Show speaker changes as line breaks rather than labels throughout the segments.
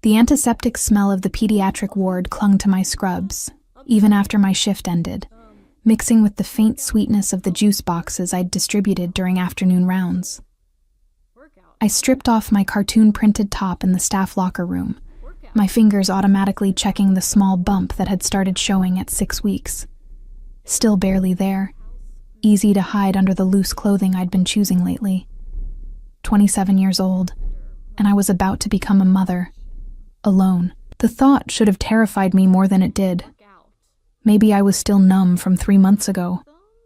The antiseptic smell of the pediatric ward clung to my scrubs, even after my shift ended, mixing with the faint sweetness of the juice boxes I'd distributed during afternoon rounds. I stripped off my cartoon-printed top in the staff locker room, my fingers automatically checking the small bump that had started showing at 6 weeks. Still barely there, easy to hide under the loose clothing I'd been choosing lately. 27 years old, and I was about to become a mother. Alone. The thought should have terrified me more than it did. Maybe I was still numb from 3 months ago,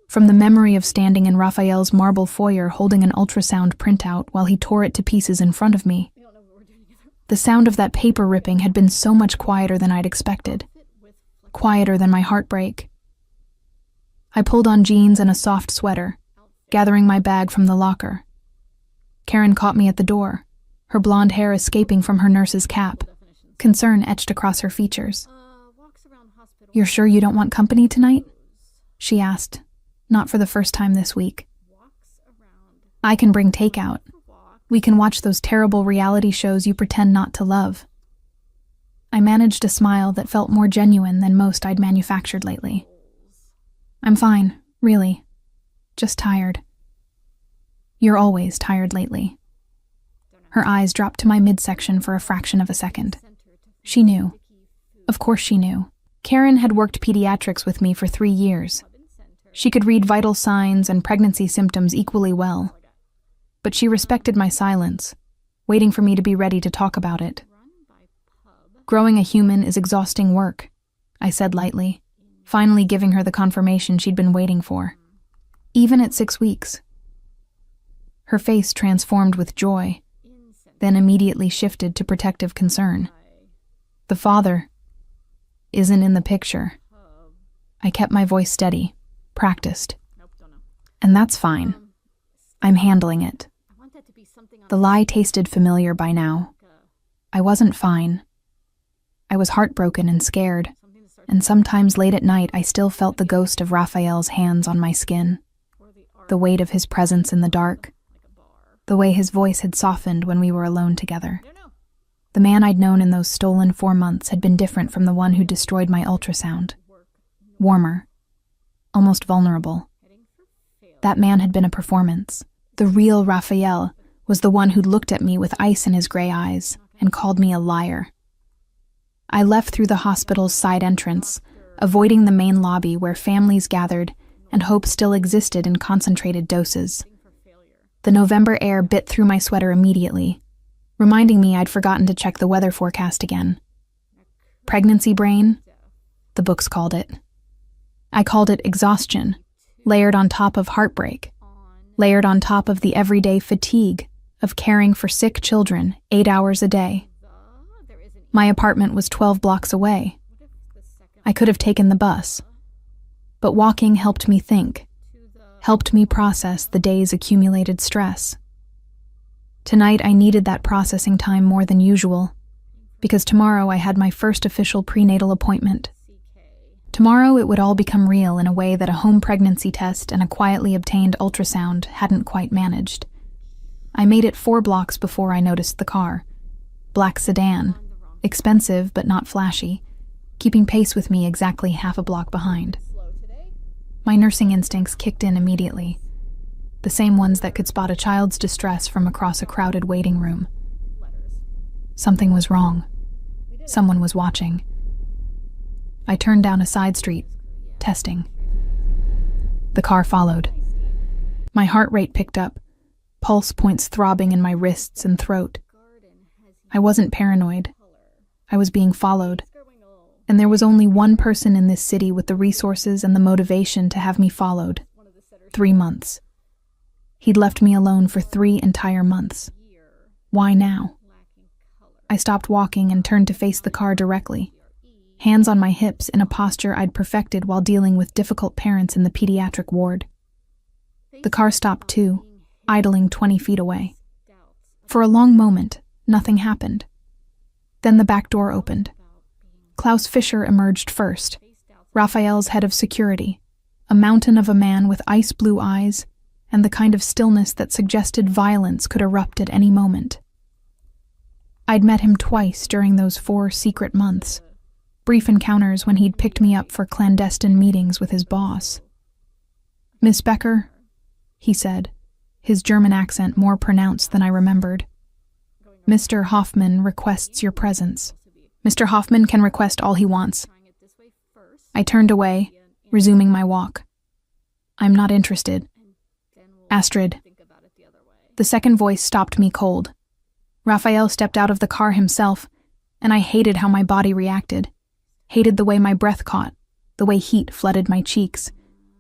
from the memory of standing in Raphael's marble foyer holding an ultrasound printout while he tore it to pieces in front of me. The sound of that paper ripping had been so much quieter than I'd expected. Quieter than my heartbreak. I pulled on jeans and a soft sweater, gathering my bag from the locker. Karen caught me at the door, her blonde hair escaping from her nurse's cap, concern etched across her features. "You're sure you don't want company tonight?" she asked, not for the first time this week. "I can bring takeout. We can watch those terrible reality shows you pretend not to love." I managed a smile that felt more genuine than most I'd manufactured lately. "I'm fine, really. Just tired." "You're always tired lately." Her eyes dropped to my midsection for a fraction of a second. She knew. Of course she knew. Karen had worked pediatrics with me for 3 years. She could read vital signs and pregnancy symptoms equally well. But she respected my silence, waiting for me to be ready to talk about it. "Growing a human is exhausting work," I said lightly, finally giving her the confirmation she'd been waiting for. "Even at 6 weeks. Her face transformed with joy, then immediately shifted to protective concern. "The father isn't in the picture." I kept my voice steady, practiced. "And that's fine. I'm handling it." The lie tasted familiar by now. I wasn't fine. I was heartbroken and scared, and sometimes late at night I still felt the ghost of Raphael's hands on my skin, the weight of his presence in the dark, the way his voice had softened when we were alone together. The man I'd known in those stolen 4 months had been different from the one who destroyed my ultrasound. Warmer, almost vulnerable. That man had been a performance. The real Raphael was the one who'd looked at me with ice in his gray eyes and called me a liar. I left through the hospital's side entrance, avoiding the main lobby where families gathered and hope still existed in concentrated doses. The November air bit through my sweater immediately, reminding me I'd forgotten to check the weather forecast again. Pregnancy brain, the books called it. I called it exhaustion, layered on top of heartbreak, layered on top of the everyday fatigue of caring for sick children 8 hours a day. My apartment was 12 blocks away. I could have taken the bus, but walking helped me think, helped me process the day's accumulated stress. Tonight I needed that processing time more than usual, because tomorrow I had my first official prenatal appointment. Tomorrow it would all become real in a way that a home pregnancy test and a quietly obtained ultrasound hadn't quite managed. I made it 4 blocks before I noticed the car. Black sedan, expensive but not flashy, keeping pace with me exactly half a block behind. My nursing instincts kicked in immediately, the same ones that could spot a child's distress from across a crowded waiting room. Something was wrong. Someone was watching. I turned down a side street, testing. The car followed. My heart rate picked up, pulse points throbbing in my wrists and throat. I wasn't paranoid. I was being followed. And there was only one person in this city with the resources and the motivation to have me followed. 3 months. He'd left me alone for 3 entire months. Why now? I stopped walking and turned to face the car directly, hands on my hips in a posture I'd perfected while dealing with difficult parents in the pediatric ward. The car stopped too, idling 20 feet away. For a long moment, nothing happened. Then the back door opened. Klaus Fischer emerged first, Raphael's head of security, a mountain of a man with ice-blue eyes and the kind of stillness that suggested violence could erupt at any moment. I'd met him twice during those 4 secret months, brief encounters when he'd picked me up for clandestine meetings with his boss. "Miss Becker," he said, his German accent more pronounced than I remembered. "Mr. Hoffman requests your presence." "Mr. Hoffman can request all he wants." I turned away, resuming my walk. "I'm not interested." "Astrid." The second voice stopped me cold. Raphael stepped out of the car himself, and I hated how my body reacted. Hated the way my breath caught, the way heat flooded my cheeks,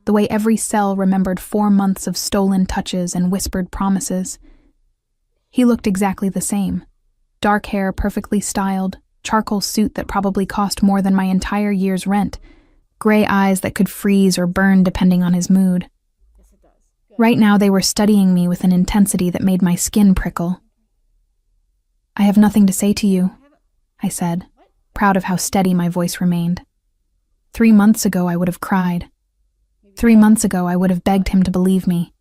the way every cell remembered 4 months of stolen touches and whispered promises. He looked exactly the same. Dark hair perfectly styled, charcoal suit that probably cost more than my entire year's rent, gray eyes that could freeze or burn depending on his mood. Right now they were studying me with an intensity that made my skin prickle. "I have nothing to say to you," I said, proud of how steady my voice remained. 3 months ago I would have cried. 3 months ago I would have begged him to believe me.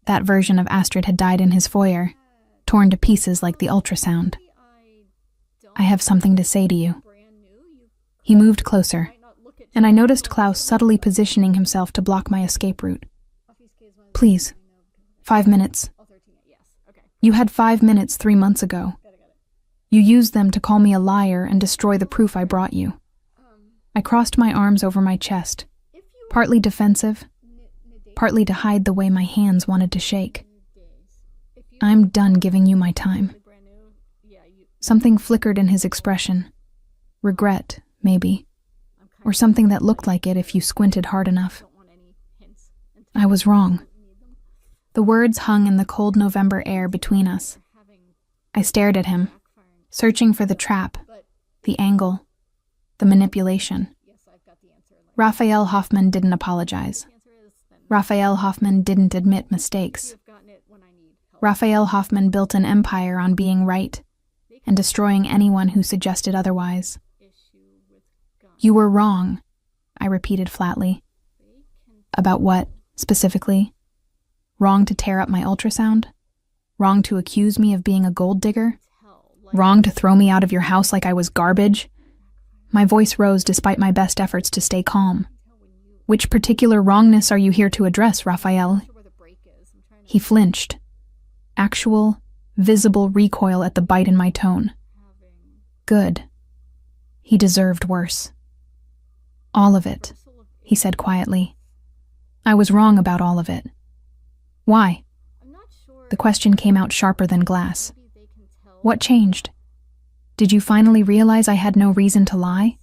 That version of Astrid had died in his foyer, torn to pieces like the ultrasound. "I have something to say to you." He moved closer, and I noticed Klaus subtly positioning himself to block my escape route. "Please, 5 minutes. You had 5 minutes 3 months ago. You used them to call me a liar and destroy the proof I brought you." I crossed my arms over my chest, partly defensive, partly to hide the way my hands wanted to shake. "I'm done giving you my time." Something flickered in his expression. Regret, maybe. Or something that looked like it if you squinted hard enough. I was wrong. The words hung in the cold November air between us. I stared at him, searching for the trap, the angle, the manipulation. Raphael Hoffman didn't apologize. Raphael Hoffman didn't admit mistakes. Raphael Hoffman built an empire on being right and destroying anyone who suggested otherwise. "You were wrong," I repeated flatly. "About what, specifically? Wrong to tear up my ultrasound? Wrong to accuse me of being a gold digger? Wrong to throw me out of your house like I was garbage?" My voice rose despite my best efforts to stay calm. "Which particular wrongness are you here to address, Raphael?" He flinched. Actual, visible recoil at the bite in my tone. Good. He deserved worse. "All of it," he said quietly. "I was wrong about all of it." "Why?" The question came out sharper than glass. "What changed? Did you finally realize I had no reason to lie?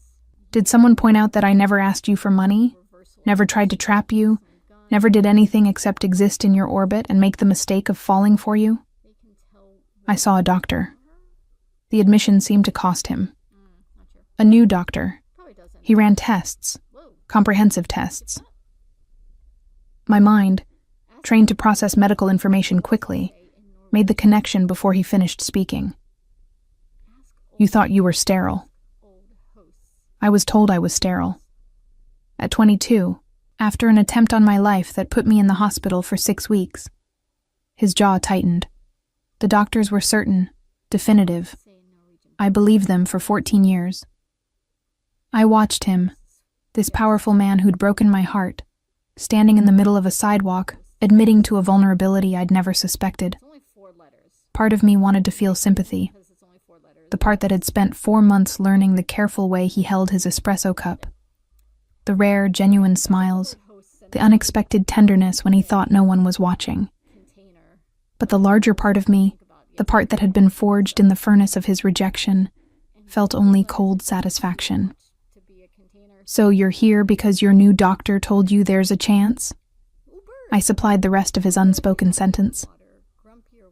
Did someone point out that I never asked you for money, never tried to trap you, never did anything except exist in your orbit and make the mistake of falling for you?" I saw a doctor. The admission seemed to cost him. A new doctor. He ran tests, comprehensive tests. My mind, trained to process medical information quickly, made the connection before he finished speaking. "You thought you were sterile." I was told I was sterile. At 22, after an attempt on my life that put me in the hospital for 6 weeks. His jaw tightened. The doctors were certain, definitive. I believed them for 14 years. I watched him, this powerful man who'd broken my heart, standing in the middle of a sidewalk, admitting to a vulnerability I'd never suspected. Part of me wanted to feel sympathy. The part that had spent 4 months learning the careful way he held his espresso cup. The rare, genuine smiles, the unexpected tenderness when he thought no one was watching. But the larger part of me, the part that had been forged in the furnace of his rejection, felt only cold satisfaction. "So you're here because your new doctor told you there's a chance?" I supplied the rest of his unspoken sentence.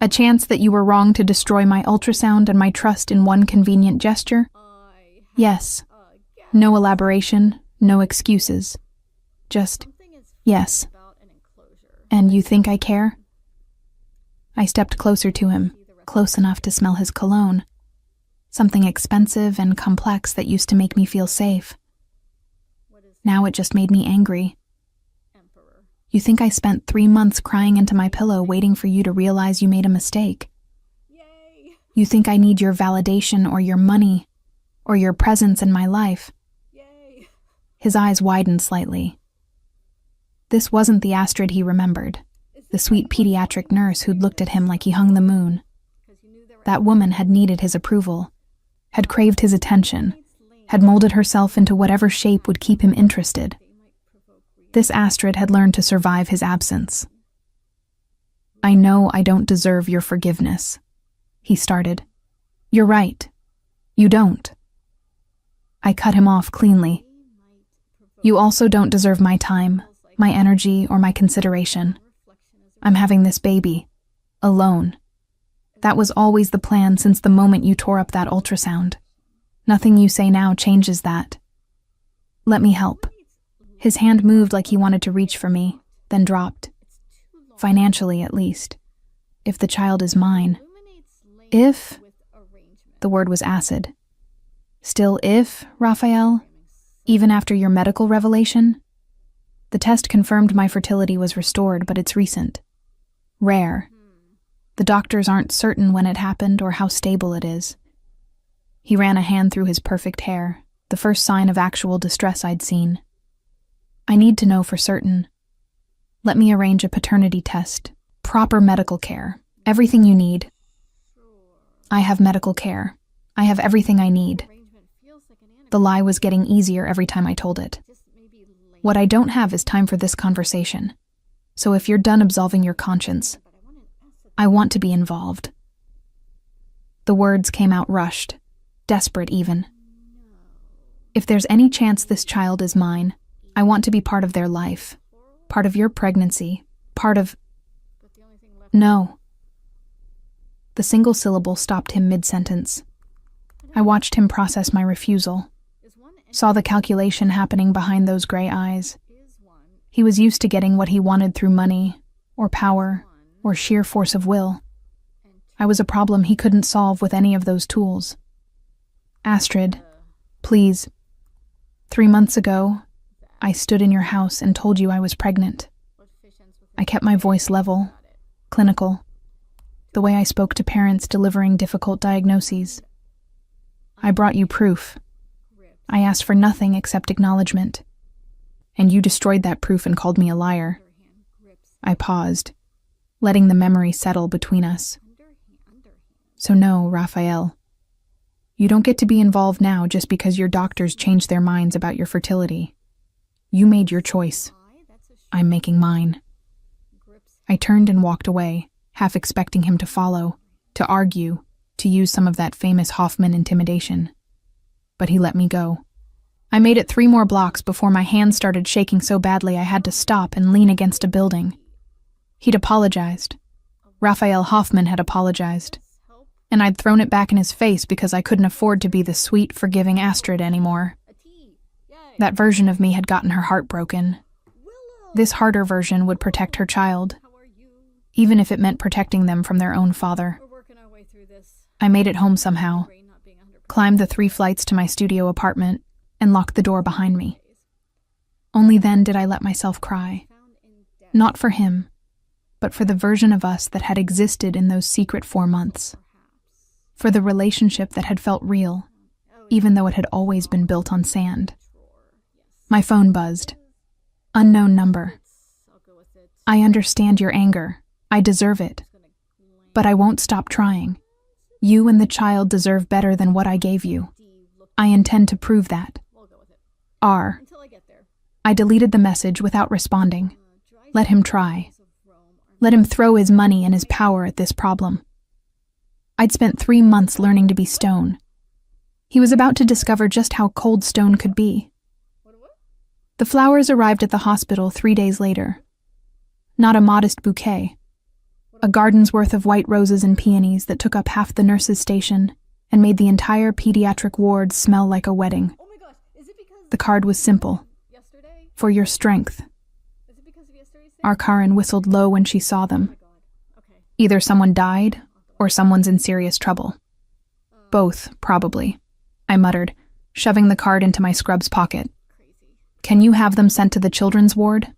"A chance that you were wrong to destroy my ultrasound and my trust in one convenient gesture?" "Yes." No elaboration, no excuses. Just, yes. "And you think I care?" I stepped closer to him, close enough to smell his cologne. Something expensive and complex that used to make me feel safe. Now it just made me angry. "You think I spent 3 months crying into my pillow waiting for you to realize you made a mistake?" You think I need your validation or your money or your presence in my life?
Yay.
His eyes widened slightly. This wasn't the Astrid he remembered, the sweet pediatric nurse who'd looked at him like he hung the moon. That woman had needed his approval, had craved his attention, had molded herself into whatever shape would keep him interested. This Astrid had learned to survive his absence. I know I don't deserve your forgiveness, he started. You're right. You don't. I cut him off cleanly. You also don't deserve my time, my energy, or my consideration. I'm having this baby. Alone. That was always the plan since the moment you tore up that ultrasound. Nothing you say now changes that. Let me help. His hand moved like he wanted to reach for me, then dropped. Financially, at least. If the child is mine. If? The word was acid. Still if, Raphael? Even after your medical revelation? The test confirmed my fertility was restored, but it's recent. Rare. The doctors aren't certain when it happened or how stable it is. He ran a hand through his perfect hair, the first sign of actual distress I'd seen. I need to know for certain. Let me arrange a paternity test, proper medical care, everything you need. I have medical care. I have everything I need. The lie was getting easier every time I told it. What I don't have is time for this conversation. So if you're done absolving your conscience, I want to be involved. The words came out rushed, desperate even. If there's any chance this child is mine, I want to be part of their life, part of your pregnancy, part of... No. The single syllable stopped him mid-sentence. I watched him process my refusal, saw the calculation happening behind those gray eyes. He was used to getting what he wanted through money, or power, or sheer force of will. I was a problem he couldn't solve with any of those tools. Astrid, please. 3 months ago, I stood in your house and told you I was pregnant. I kept my voice level, clinical, the way I spoke to parents delivering difficult diagnoses. I brought you proof. I asked for nothing except acknowledgement. And you destroyed that proof and called me a liar. I paused, letting the memory settle between us. So no, Raphael. You don't get to be involved now just because your doctors changed their minds about your fertility. You made your choice. I'm making mine. I turned and walked away, half expecting him to follow, to argue, to use some of that famous Hoffman intimidation. But he let me go. I made it 3 more blocks before my hands started shaking so badly I had to stop and lean against a building. He'd apologized. Raphael Hoffman had apologized. And I'd thrown it back in his face because I couldn't afford to be the sweet, forgiving Astrid anymore. That version of me had gotten her heart broken. This harder version would protect her child, even if it meant protecting them from their own father. I made it home somehow, climbed the 3 flights to my studio apartment, and locked the door behind me. Only then did I let myself cry. Not for him, but for the version of us that had existed in those secret 4 months. For the relationship that had felt real, even though it had always been built on sand. My phone buzzed. Unknown number. I understand your anger. I deserve it. But I won't stop trying. You and the child deserve better than what I gave you. I intend to prove that. R. I deleted the message without responding. Let him try. Let him throw his money and his power at this problem. I'd spent 3 months learning to be stone. He was about to discover just how cold stone could be. The flowers arrived at the hospital 3 days later. Not a modest bouquet. A garden's worth of white roses and peonies that took up half the nurse's station and made the entire pediatric ward smell like a wedding. The card was simple. For your strength. Our Karen whistled low when she saw them. Either someone died, or someone's in serious trouble. Both, probably, I muttered, shoving the card into my scrub's pocket. Can you have them sent to the children's ward?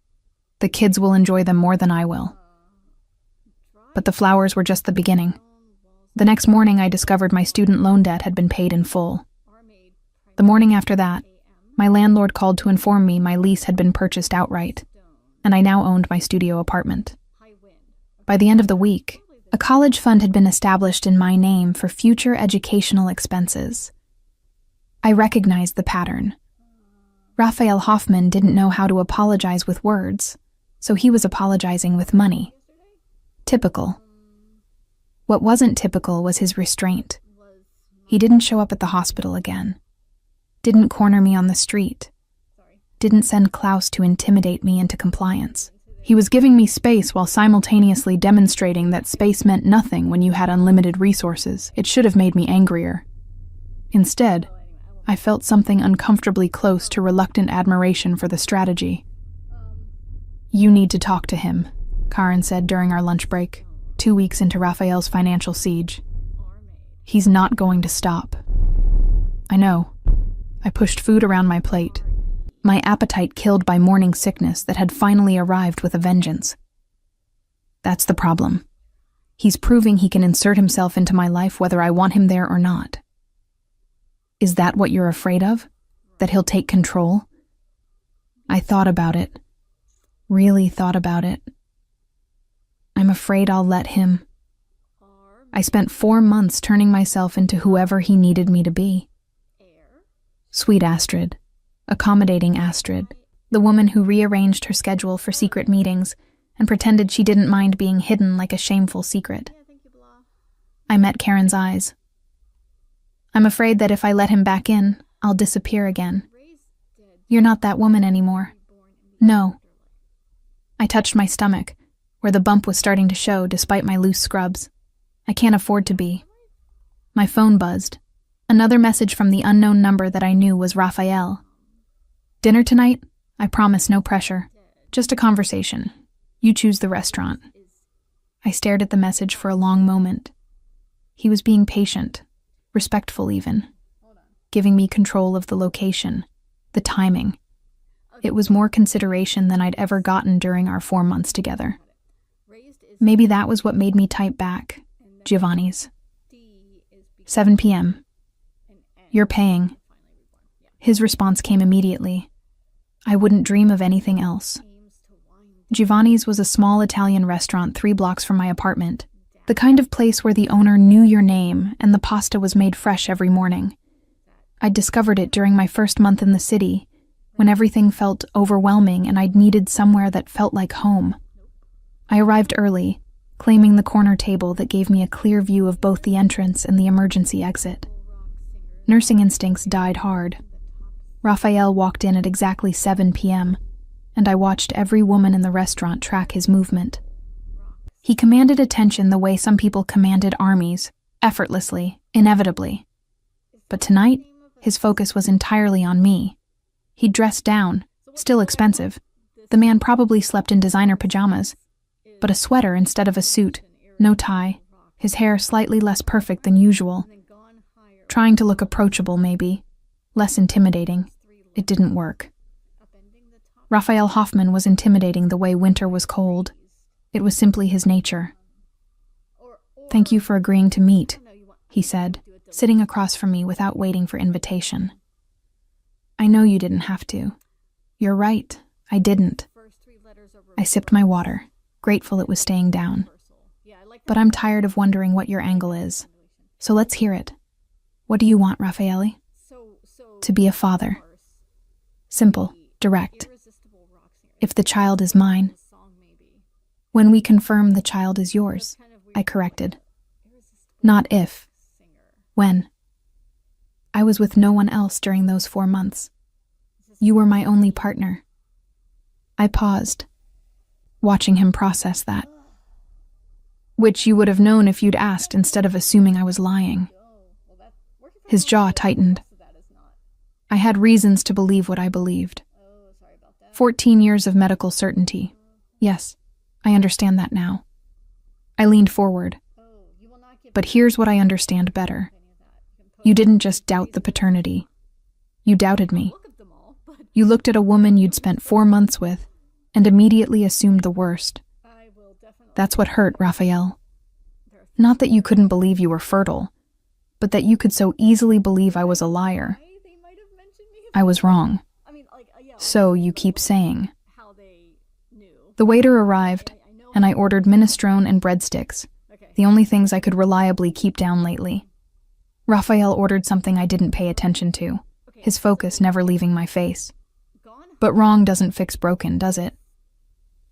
The kids will enjoy them more than I will. But the flowers were just the beginning. The next morning, I discovered my student loan debt had been paid in full. The morning after that, my landlord called to inform me my lease had been purchased outright, and I now owned my studio apartment. By the end of the week, a college fund had been established in my name for future educational expenses. I recognized the pattern. Raphael Hoffman didn't know how to apologize with words, so he was apologizing with money. Typical. What wasn't typical was his restraint. He didn't show up at the hospital again. Didn't corner me on the street. Didn't send Klaus to intimidate me into compliance. He was giving me space while simultaneously demonstrating that space meant nothing when you had unlimited resources. It should have made me angrier. Instead, I felt something uncomfortably close to reluctant admiration for the strategy. "You need to talk to him," Karen said during our lunch break, 2 weeks into Raphael's financial siege. "He's not going to stop." I know. I pushed food around my plate, my appetite killed by morning sickness that had finally arrived with a vengeance. That's the problem. He's proving he can insert himself into my life whether I want him there or not. Is that what you're afraid of? That he'll take control? I thought about it. Really thought about it. I'm afraid I'll let him. I spent 4 months turning myself into whoever he needed me to be. Sweet Astrid. Accommodating Astrid. The woman who rearranged her schedule for secret meetings and pretended she didn't mind being hidden like a shameful secret. I met Karen's eyes. I'm afraid that if I let him back in, I'll disappear again. You're not that woman anymore. No. I touched my stomach, where the bump was starting to show despite my loose scrubs. I can't afford to be. My phone buzzed. Another message from the unknown number that I knew was Raphael. "Dinner tonight? I promise no pressure. Just a conversation. You choose the restaurant." I stared at the message for a long moment. He was being patient, respectful even, giving me control of the location, the timing. It was more consideration than I'd ever gotten during our 4 months together. Maybe that was what made me type back, Giovanni's. 7 p.m. You're paying. His response came immediately. I wouldn't dream of anything else. Giovanni's was a small Italian restaurant 3 blocks from my apartment, the kind of place where the owner knew your name and the pasta was made fresh every morning. I'd discovered it during my first month in the city, when everything felt overwhelming and I'd needed somewhere that felt like home. I arrived early, claiming the corner table that gave me a clear view of both the entrance and the emergency exit. Nursing instincts died hard. Raphael walked in at exactly 7 p.m., and I watched every woman in the restaurant track his movement. He commanded attention the way some people commanded armies, effortlessly, inevitably. But tonight, his focus was entirely on me. He'd dressed down, still expensive. The man probably slept in designer pajamas, but a sweater instead of a suit, no tie, his hair slightly less perfect than usual. Trying to look approachable, maybe. Less intimidating. It didn't work. Raphael Hoffman was intimidating the way winter was cold. It was simply his nature. "Thank you for agreeing to meet," he said, sitting across from me without waiting for invitation. "I know you didn't have to. You're right, I didn't." I sipped my water, grateful it was staying down. "But I'm tired of wondering what your angle is. So let's hear it. What do you want, Raffaele?" "To be a father. Simple, direct. If the child is mine." "When we confirm the child is yours," I corrected. "Not if. When." "I was with no one else during those 4 months. You were my only partner." I paused, watching him process that. "Which you would have known if you'd asked instead of assuming I was lying." His jaw tightened. I had reasons to believe what I believed. 14 years of medical certainty. Yes, I understand that now. I leaned forward. But here's what I understand better. You didn't just doubt the paternity. You doubted me. You looked at a woman you'd spent 4 months with and immediately assumed the worst. That's what hurt, Raphael. Not that you couldn't believe you were fertile, but that you could so easily believe I was a liar. I was wrong. So you keep saying. The waiter arrived, and I ordered minestrone and breadsticks, the only things I could reliably keep down lately. Raphael ordered something I didn't pay attention to, his focus never leaving my face. But wrong doesn't fix broken, does it?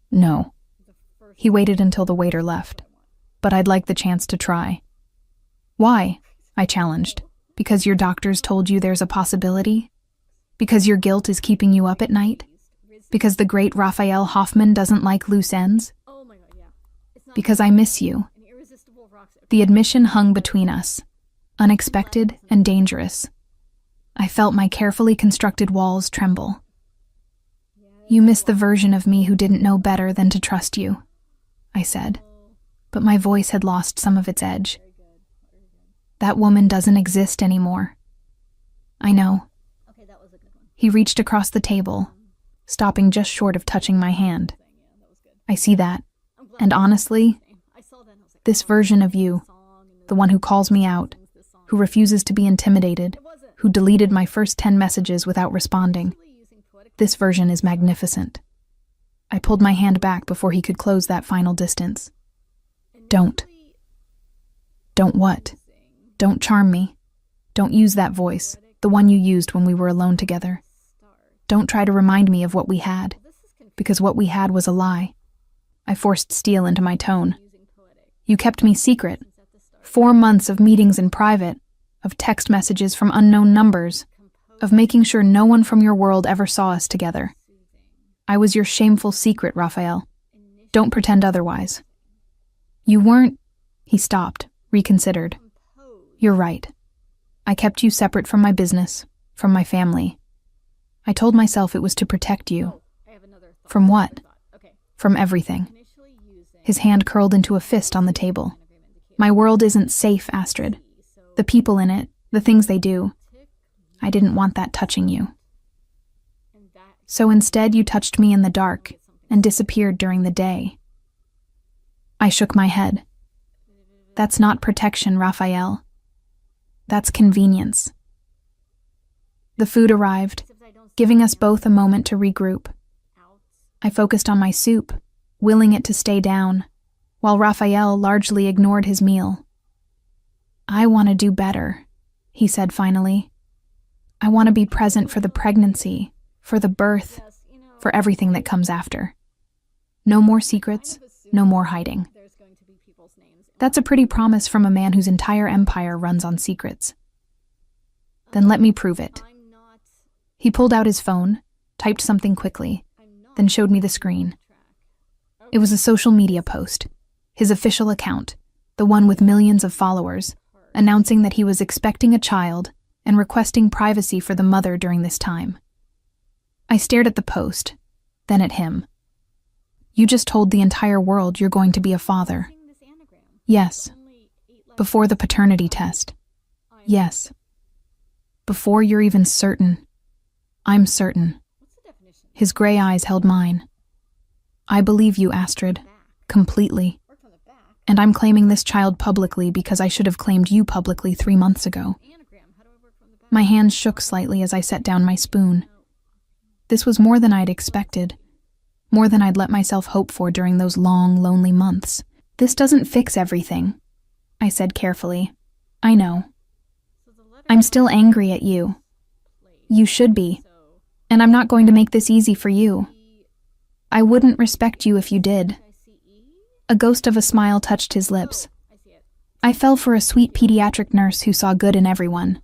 No. He waited until the waiter left, but I'd like the chance to try. Why? I challenged. Because your doctors told you there's a possibility? Because your guilt is keeping you up at night? Because the great Raphael Hoffman doesn't like loose ends? Because I miss you. The admission hung between us, unexpected and dangerous. I felt my carefully constructed walls tremble. You miss the version of me who didn't know better than to trust you, I said, but my voice had lost some of its edge. That woman doesn't exist anymore. I know. He reached across the table, stopping just short of touching my hand. I see that, and honestly, this version of you, the one who calls me out, who refuses to be intimidated, who deleted my first 10 messages without responding, this version is magnificent. I pulled my hand back before he could close that final distance. Don't. Don't what? Don't charm me. Don't use that voice, the one you used when we were alone together. Don't try to remind me of what we had, because what we had was a lie. I forced steel into my tone. You kept me secret. 4 months of meetings in private, of text messages from unknown numbers, of making sure no one from your world ever saw us together. I was your shameful secret, Raphael. Don't pretend otherwise. You weren't... He stopped, reconsidered. You're right. I kept you separate from my business, from my family. I told myself it was to protect you. From what? From everything. His hand curled into a fist on the table. My world isn't safe, Astrid. The people in it, the things they do. I didn't want that touching you. So instead you touched me in the dark and disappeared during the day. I shook my head. That's not protection, Raphael. That's convenience. The food arrived, giving us both a moment to regroup. I focused on my soup, willing it to stay down, while Raphael largely ignored his meal. I want to do better, he said finally. I want to be present for the pregnancy, for the birth, for everything that comes after. No more secrets, no more hiding. That's a pretty promise from a man whose entire empire runs on secrets. Then let me prove it. He pulled out his phone, typed something quickly, then showed me the screen. It was a social media post, his official account, the one with millions of followers, announcing that he was expecting a child and requesting privacy for the mother during this time. I stared at the post, then at him. You just told the entire world you're going to be a father. Yes. Before the paternity test. Yes. Before you're even certain. I'm certain. His gray eyes held mine. I believe you, Astrid. Completely. And I'm claiming this child publicly because I should have claimed you publicly 3 months ago. My hands shook slightly as I set down my spoon. This was more than I'd expected. More than I'd let myself hope for during those long, lonely months. This doesn't fix everything, I said carefully. I know. I'm still angry at you. You should be. And I'm not going to make this easy for you. I wouldn't respect you if you did. A ghost of a smile touched his lips. I fell for a sweet pediatric nurse who saw good in everyone.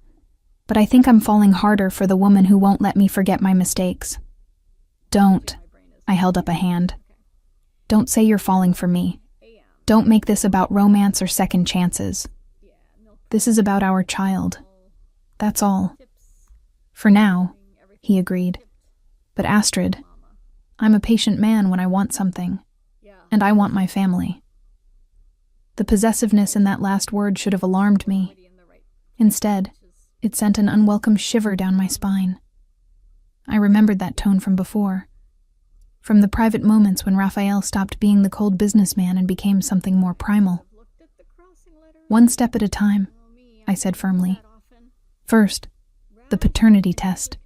But I think I'm falling harder for the woman who won't let me forget my mistakes. Don't. I held up a hand. Don't say you're falling for me. Don't make this about romance or second chances. This is about our child. That's all. For now, he agreed. But Astrid, I'm a patient man when I want something. And I want my family. The possessiveness in that last word should have alarmed me. Instead, it sent an unwelcome shiver down my spine. I remembered that tone from before. From the private moments when Raphael stopped being the cold businessman and became something more primal. One step at a time, I said firmly. First, the paternity test.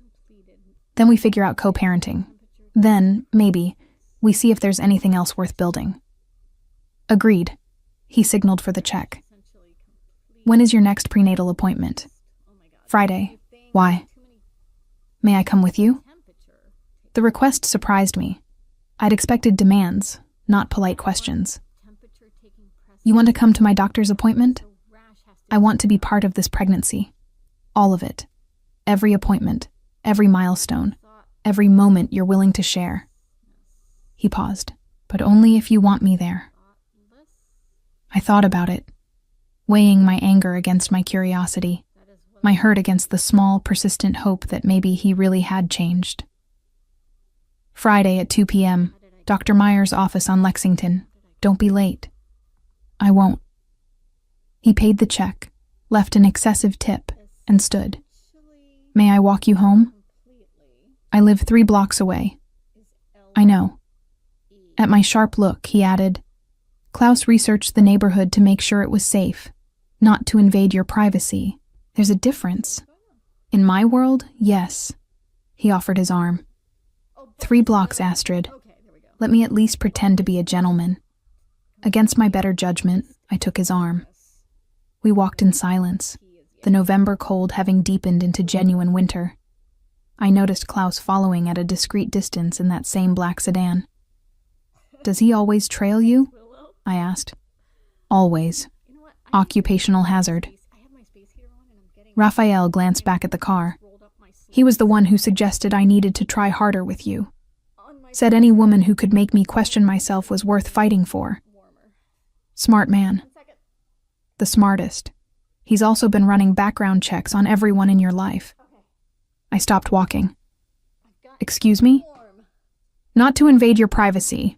Then we figure out co-parenting. Then, maybe, we see if there's anything else worth building. Agreed. He signaled for the check. When is your next prenatal appointment? Friday. Why? May I come with you? The request surprised me. I'd expected demands, not polite questions. You want to come to my doctor's appointment? I want to be part of this pregnancy. All of it. Every appointment, every milestone, every moment you're willing to share. He paused. But only if you want me there. I thought about it, weighing my anger against my curiosity, my hurt against the small, persistent hope that maybe he really had changed. Friday at 2 p.m., Dr. Meyer's office on Lexington. Don't be late. I won't. He paid the check, left an excessive tip, and stood. May I walk you home? I live 3 blocks away. I know. At my sharp look, he added, Klaus researched the neighborhood to make sure it was safe, not to invade your privacy. There's a difference. In my world, yes. He offered his arm. 3 blocks, Astrid. Let me at least pretend to be a gentleman. Against my better judgment, I took his arm. We walked in silence, the November cold having deepened into genuine winter. I noticed Klaus following at a discreet distance in that same black sedan. Does he always trail you? I asked. Always. Occupational hazard. Raphael glanced back at the car. He was the one who suggested I needed to try harder with you. Said any woman who could make me question myself was worth fighting for. Smart man. The smartest. He's also been running background checks on everyone in your life. I stopped walking. Excuse me? Not to invade your privacy,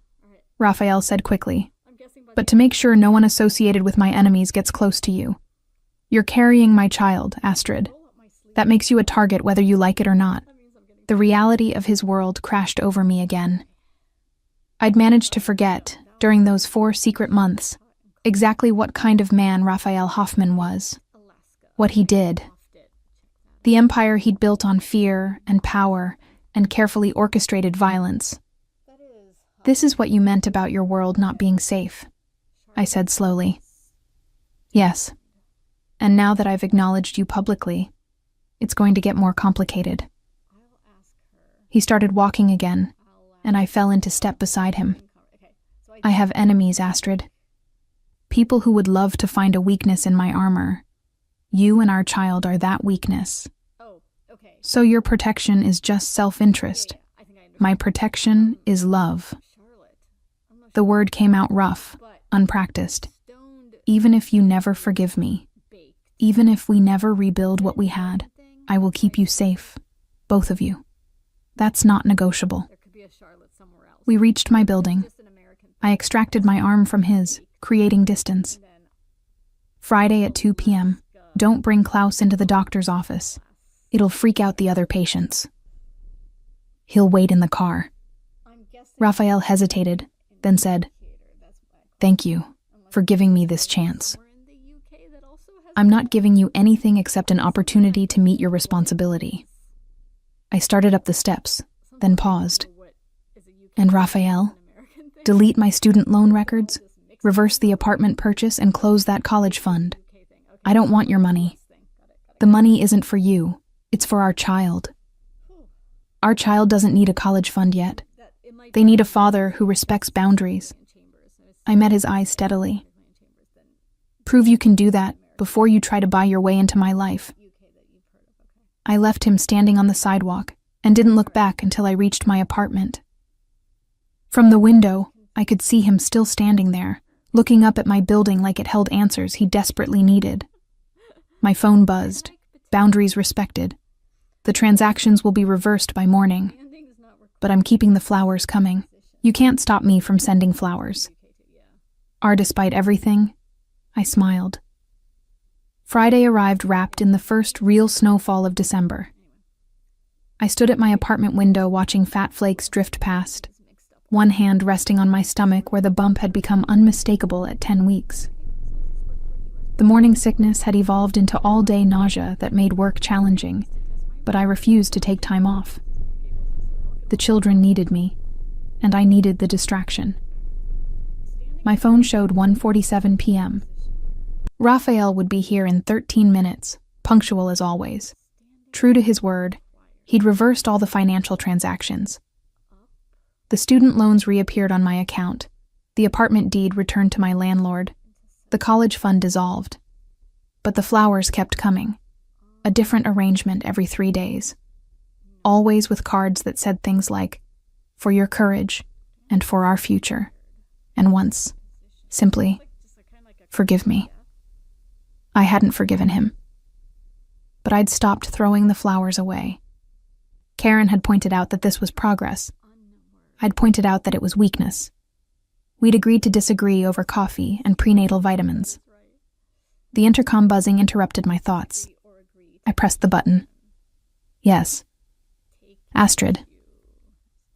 Raphael said quickly, but to make sure no one associated with my enemies gets close to you. You're carrying my child, Astrid. That makes you a target whether you like it or not. The reality of his world crashed over me again. I'd managed to forget, during those 4 secret months, exactly what kind of man Raphael Hoffman was. What he did. The empire he'd built on fear and power and carefully orchestrated violence. This is what you meant about your world not being safe, I said slowly. Yes. And now that I've acknowledged you publicly, it's going to get more complicated. He started walking again, and I fell into step beside him. I have enemies, Astrid. People who would love to find a weakness in my armor. You and our child are that weakness. So your protection is just self-interest. My protection is love. The word came out rough, unpracticed. Even if you never forgive me, even if we never rebuild what we had, I will keep you safe, both of you. That's not negotiable. We reached my building. I extracted my arm from his, creating distance. Friday at 2 p.m. Don't bring Klaus into the doctor's office. It'll freak out the other patients. He'll wait in the car. Raphael hesitated, then said, Thank you for giving me this chance. I'm not giving you anything except an opportunity to meet your responsibility. I started up the steps, then paused. And Raphael, delete my student loan records, reverse the apartment purchase, and close that college fund. I don't want your money. The money isn't for you. It's for our child. Our child doesn't need a college fund yet. They need a father who respects boundaries. I met his eyes steadily. Prove you can do that before you try to buy your way into my life. I left him standing on the sidewalk and didn't look back until I reached my apartment. From the window, I could see him still standing there, looking up at my building like it held answers he desperately needed. My phone buzzed. Boundaries respected. The transactions will be reversed by morning. But I'm keeping the flowers coming. You can't stop me from sending flowers. Despite everything, I smiled. Friday arrived wrapped in the first real snowfall of December. I stood at my apartment window watching fat flakes drift past, one hand resting on my stomach where the bump had become unmistakable at 10 weeks. The morning sickness had evolved into all-day nausea that made work challenging, but I refused to take time off. The children needed me, and I needed the distraction. My phone showed 1:47 p.m. Raphael would be here in 13 minutes, punctual as always. True to his word, he'd reversed all the financial transactions. The student loans reappeared on my account, the apartment deed returned to my landlord, the college fund dissolved. But the flowers kept coming, a different arrangement every 3 days, always with cards that said things like, "For your courage, and for our future," and once, simply, "Forgive me." I hadn't forgiven him, but I'd stopped throwing the flowers away. Karen had pointed out that this was progress. I'd pointed out that it was weakness. We'd agreed to disagree over coffee and prenatal vitamins. The intercom buzzing interrupted my thoughts. I pressed the button. Yes. Astrid.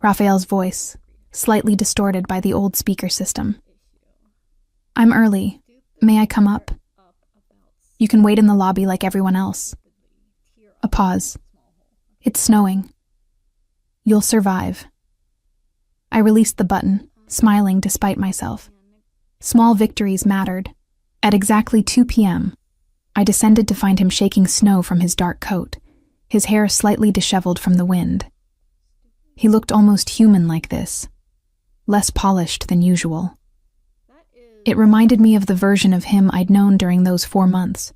Raphael's voice, slightly distorted by the old speaker system. "I'm early. May I come up? You can wait in the lobby like everyone else." A pause. "It's snowing. You'll survive." I released the button, smiling despite myself. Small victories mattered. At exactly 2 p.m., I descended to find him shaking snow from his dark coat, his hair slightly disheveled from the wind. He looked almost human like this, less polished than usual. It reminded me of the version of him I'd known during those 4 months,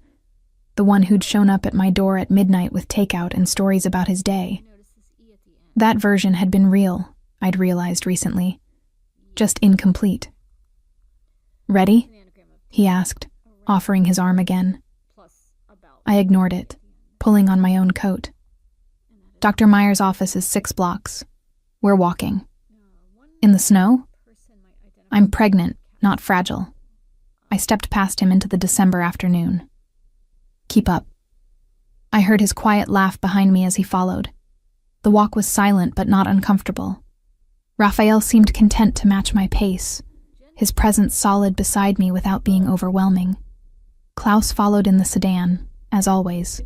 the one who'd shown up at my door at midnight with takeout and stories about his day. That version had been real, I'd realized recently, just incomplete. "Ready?" he asked, offering his arm again. I ignored it, pulling on my own coat. Dr. Meyer's office is 6 blocks. We're walking. In the snow? I'm pregnant, not fragile. I stepped past him into the December afternoon. Keep up. I heard his quiet laugh behind me as he followed. The walk was silent but not uncomfortable. Raphael seemed content to match my pace, his presence solid beside me without being overwhelming. Klaus followed in the sedan, as always,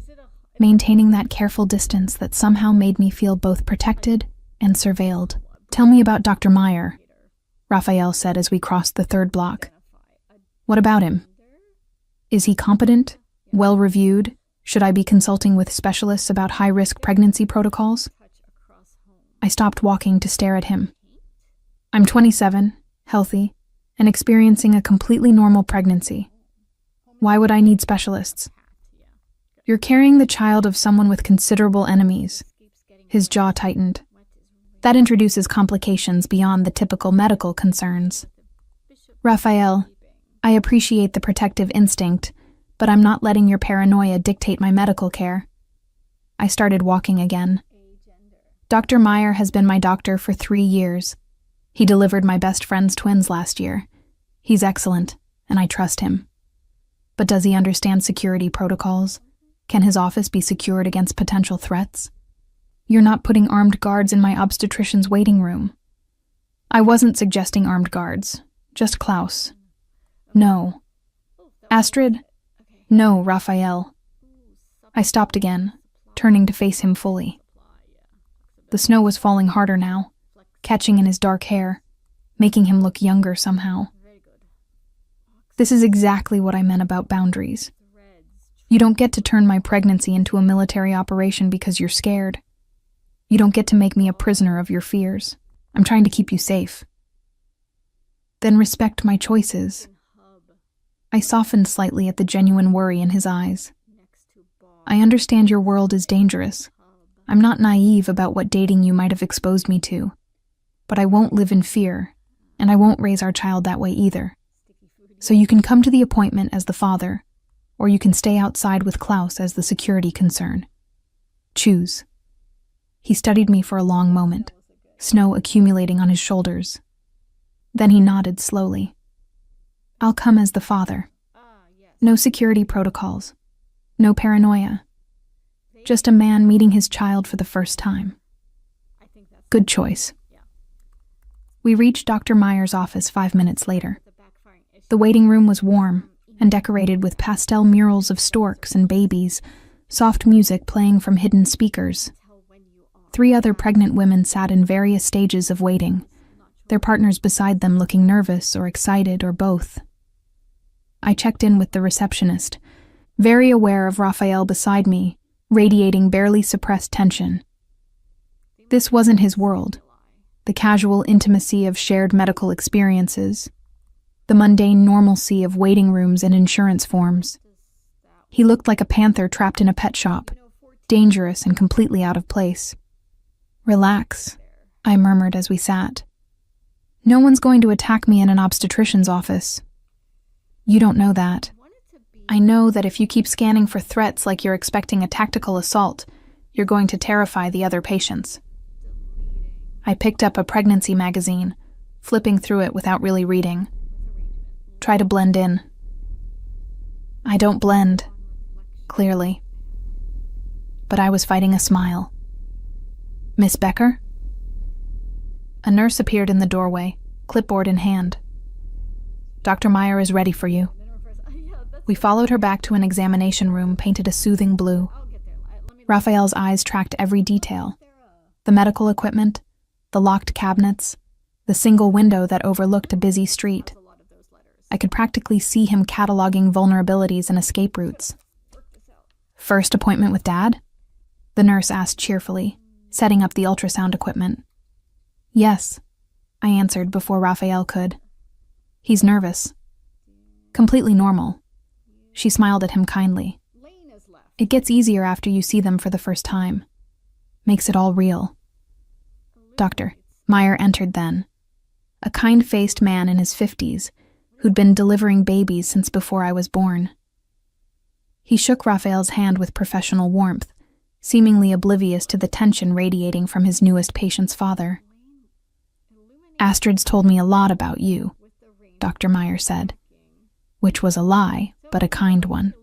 maintaining that careful distance that somehow made me feel both protected and surveilled. "Tell me about Dr. Meyer," Raphael said as we crossed the 3rd block. "What about him? Is he competent? Well-reviewed? Should I be consulting with specialists about high-risk pregnancy protocols?" I stopped walking to stare at him. "I'm 27, healthy, and experiencing a completely normal pregnancy. Why would I need specialists?" "You're carrying the child of someone with considerable enemies." His jaw tightened. "That introduces complications beyond the typical medical concerns." "Raphael, I appreciate the protective instinct, but I'm not letting your paranoia dictate my medical care." I started walking again. "Dr. Meyer has been my doctor for 3 years. He delivered my best friend's twins last year. He's excellent, and I trust him. But does he understand security protocols? Can his office be secured against potential threats? You're not putting armed guards in my obstetrician's waiting room." I wasn't suggesting armed guards, just Klaus. "No." "Astrid?" "No, Raphael." I stopped again, turning to face him fully. The snow was falling harder now, catching in his dark hair, making him look younger somehow. "This is exactly what I meant about boundaries. You don't get to turn my pregnancy into a military operation because you're scared. You don't get to make me a prisoner of your fears. I'm trying to keep you safe." "Then respect my choices." I softened slightly at the genuine worry in his eyes. "I understand your world is dangerous. I'm not naive about what dating you might have exposed me to. But I won't live in fear, and I won't raise our child that way either. So you can come to the appointment as the father, or you can stay outside with Klaus as the security concern. Choose." He studied me for a long moment, snow accumulating on his shoulders. Then he nodded slowly. "I'll come as the father. No security protocols. No paranoia. Just a man meeting his child for the first time. Good choice." We reached Dr. Meyer's office 5 minutes later. The waiting room was warm, and decorated with pastel murals of storks and babies, soft music playing from hidden speakers. 3 other pregnant women sat in various stages of waiting, their partners beside them looking nervous or excited or both. I checked in with the receptionist, very aware of Raphael beside me, radiating barely suppressed tension. This wasn't his world, the casual intimacy of shared medical experiences, the mundane normalcy of waiting rooms and insurance forms. He looked like a panther trapped in a pet shop, dangerous and completely out of place. "Relax," I murmured as we sat. "No one's going to attack me in an obstetrician's office." "You don't know that. I know that if you keep scanning for threats like you're expecting a tactical assault, you're going to terrify the other patients." I picked up a pregnancy magazine, flipping through it without really reading. Try to blend in. I don't blend, clearly. But I was fighting a smile. "Miss Becker?" A nurse appeared in the doorway, clipboard in hand. "Dr. Meyer is ready for you." We followed her back to an examination room painted a soothing blue. Raphael's eyes tracked every detail. The medical equipment, the locked cabinets, the single window that overlooked a busy street. I could practically see him cataloging vulnerabilities and escape routes. "First appointment with Dad?" the nurse asked cheerfully, setting up the ultrasound equipment. "Yes," I answered before Raphael could. "He's nervous." "Completely normal." She smiled at him kindly. "It gets easier after you see them for the first time. Makes it all real." Dr. Meyer entered then, a kind-faced man in his 50s who'd been delivering babies since before I was born. He shook Raphael's hand with professional warmth, seemingly oblivious to the tension radiating from his newest patient's father. "Astrid's told me a lot about you," Dr. Meyer said, which was a lie, but a kind one.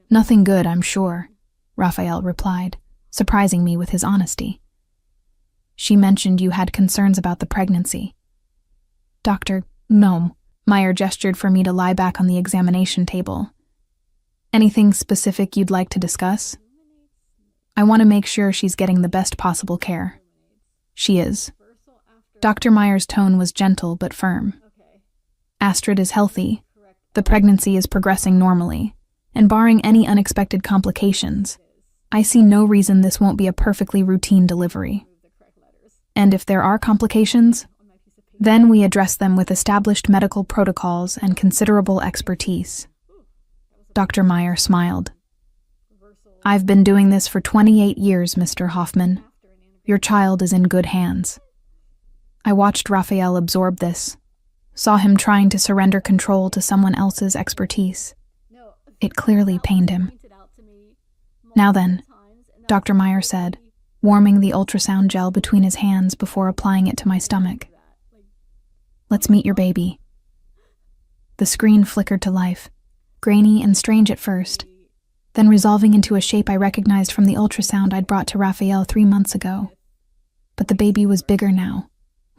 "Nothing good, I'm sure," Raphael replied, surprising me with his honesty. "She mentioned you had concerns about the pregnancy." "Dr. No." Meyer gestured for me to lie back on the examination table. "Anything specific you'd like to discuss?" "I want to make sure she's getting the best possible care." "She is." Dr. Meyer's tone was gentle but firm. "Astrid is healthy. The pregnancy is progressing normally, and barring any unexpected complications, I see no reason this won't be a perfectly routine delivery. And if there are complications, then we address them with established medical protocols and considerable expertise." Dr. Meyer smiled. "I've been doing this for 28 years, Mr. Hoffman. Your child is in good hands." I watched Raphael absorb this, saw him trying to surrender control to someone else's expertise. It clearly pained him. "Now then," Dr. Meyer said, warming the ultrasound gel between his hands before applying it to my stomach. "Let's meet your baby." The screen flickered to life, grainy and strange at first, then resolving into a shape I recognized from the ultrasound I'd brought to Raphael 3 months ago. But the baby was bigger now,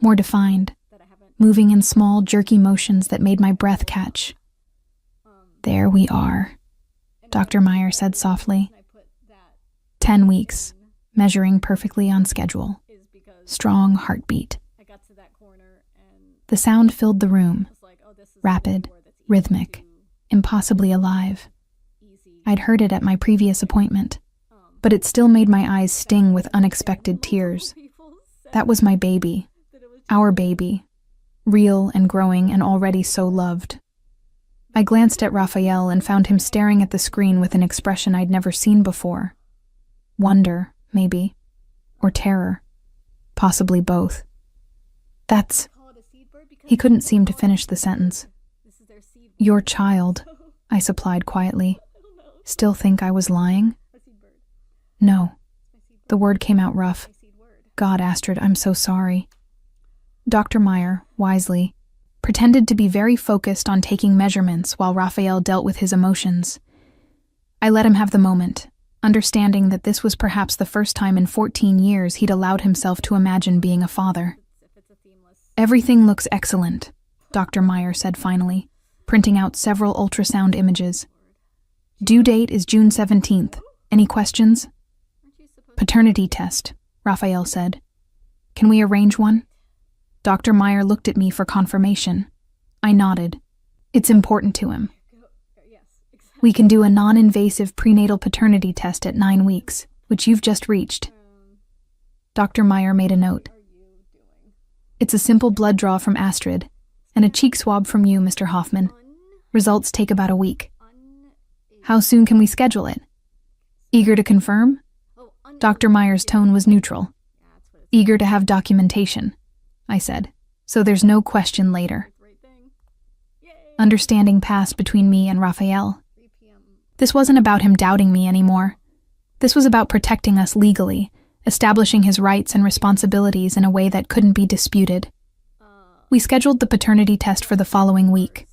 more defined, moving in small, jerky motions that made my breath catch. "There we are," Dr. Meyer said softly. 10 weeks, measuring perfectly on schedule. Strong heartbeat. The sound filled the room, rapid, rhythmic, impossibly alive. I'd heard it at my previous appointment, but it still made my eyes sting with unexpected tears. That was my baby, our baby, real and growing and already so loved. I glanced at Raphael and found him staring at the screen with an expression I'd never seen before. Wonder, maybe, or terror, possibly both. "That's..." He couldn't seem to finish the sentence. "Your child," I supplied quietly. "Still think I was lying?" "No." The word came out rough. "God, Astrid, I'm so sorry." Dr. Meyer, wisely, pretended to be very focused on taking measurements while Raphael dealt with his emotions. I let him have the moment, understanding that this was perhaps the first time in 14 years he'd allowed himself to imagine being a father. "Everything looks excellent," Dr. Meyer said finally, printing out several ultrasound images. Due date is June 17th. Any questions? Paternity test, Raphael said. Can we arrange one? Dr. Meyer looked at me for confirmation. I nodded. It's important to him. We can do a non-invasive prenatal paternity test at 9 weeks, which you've just reached. Dr. Meyer made a note. It's a simple blood draw from Astrid, and a cheek swab from you, Mr. Hoffman. Results take about a week. How soon can we schedule it? Eager to confirm? Dr. Meyer's tone was neutral. Eager to have documentation, I said, so there's no question later. Understanding passed between me and Raphael. This wasn't about him doubting me anymore. This was about protecting us legally, establishing his rights and responsibilities in a way that couldn't be disputed. We scheduled the paternity test for the following week.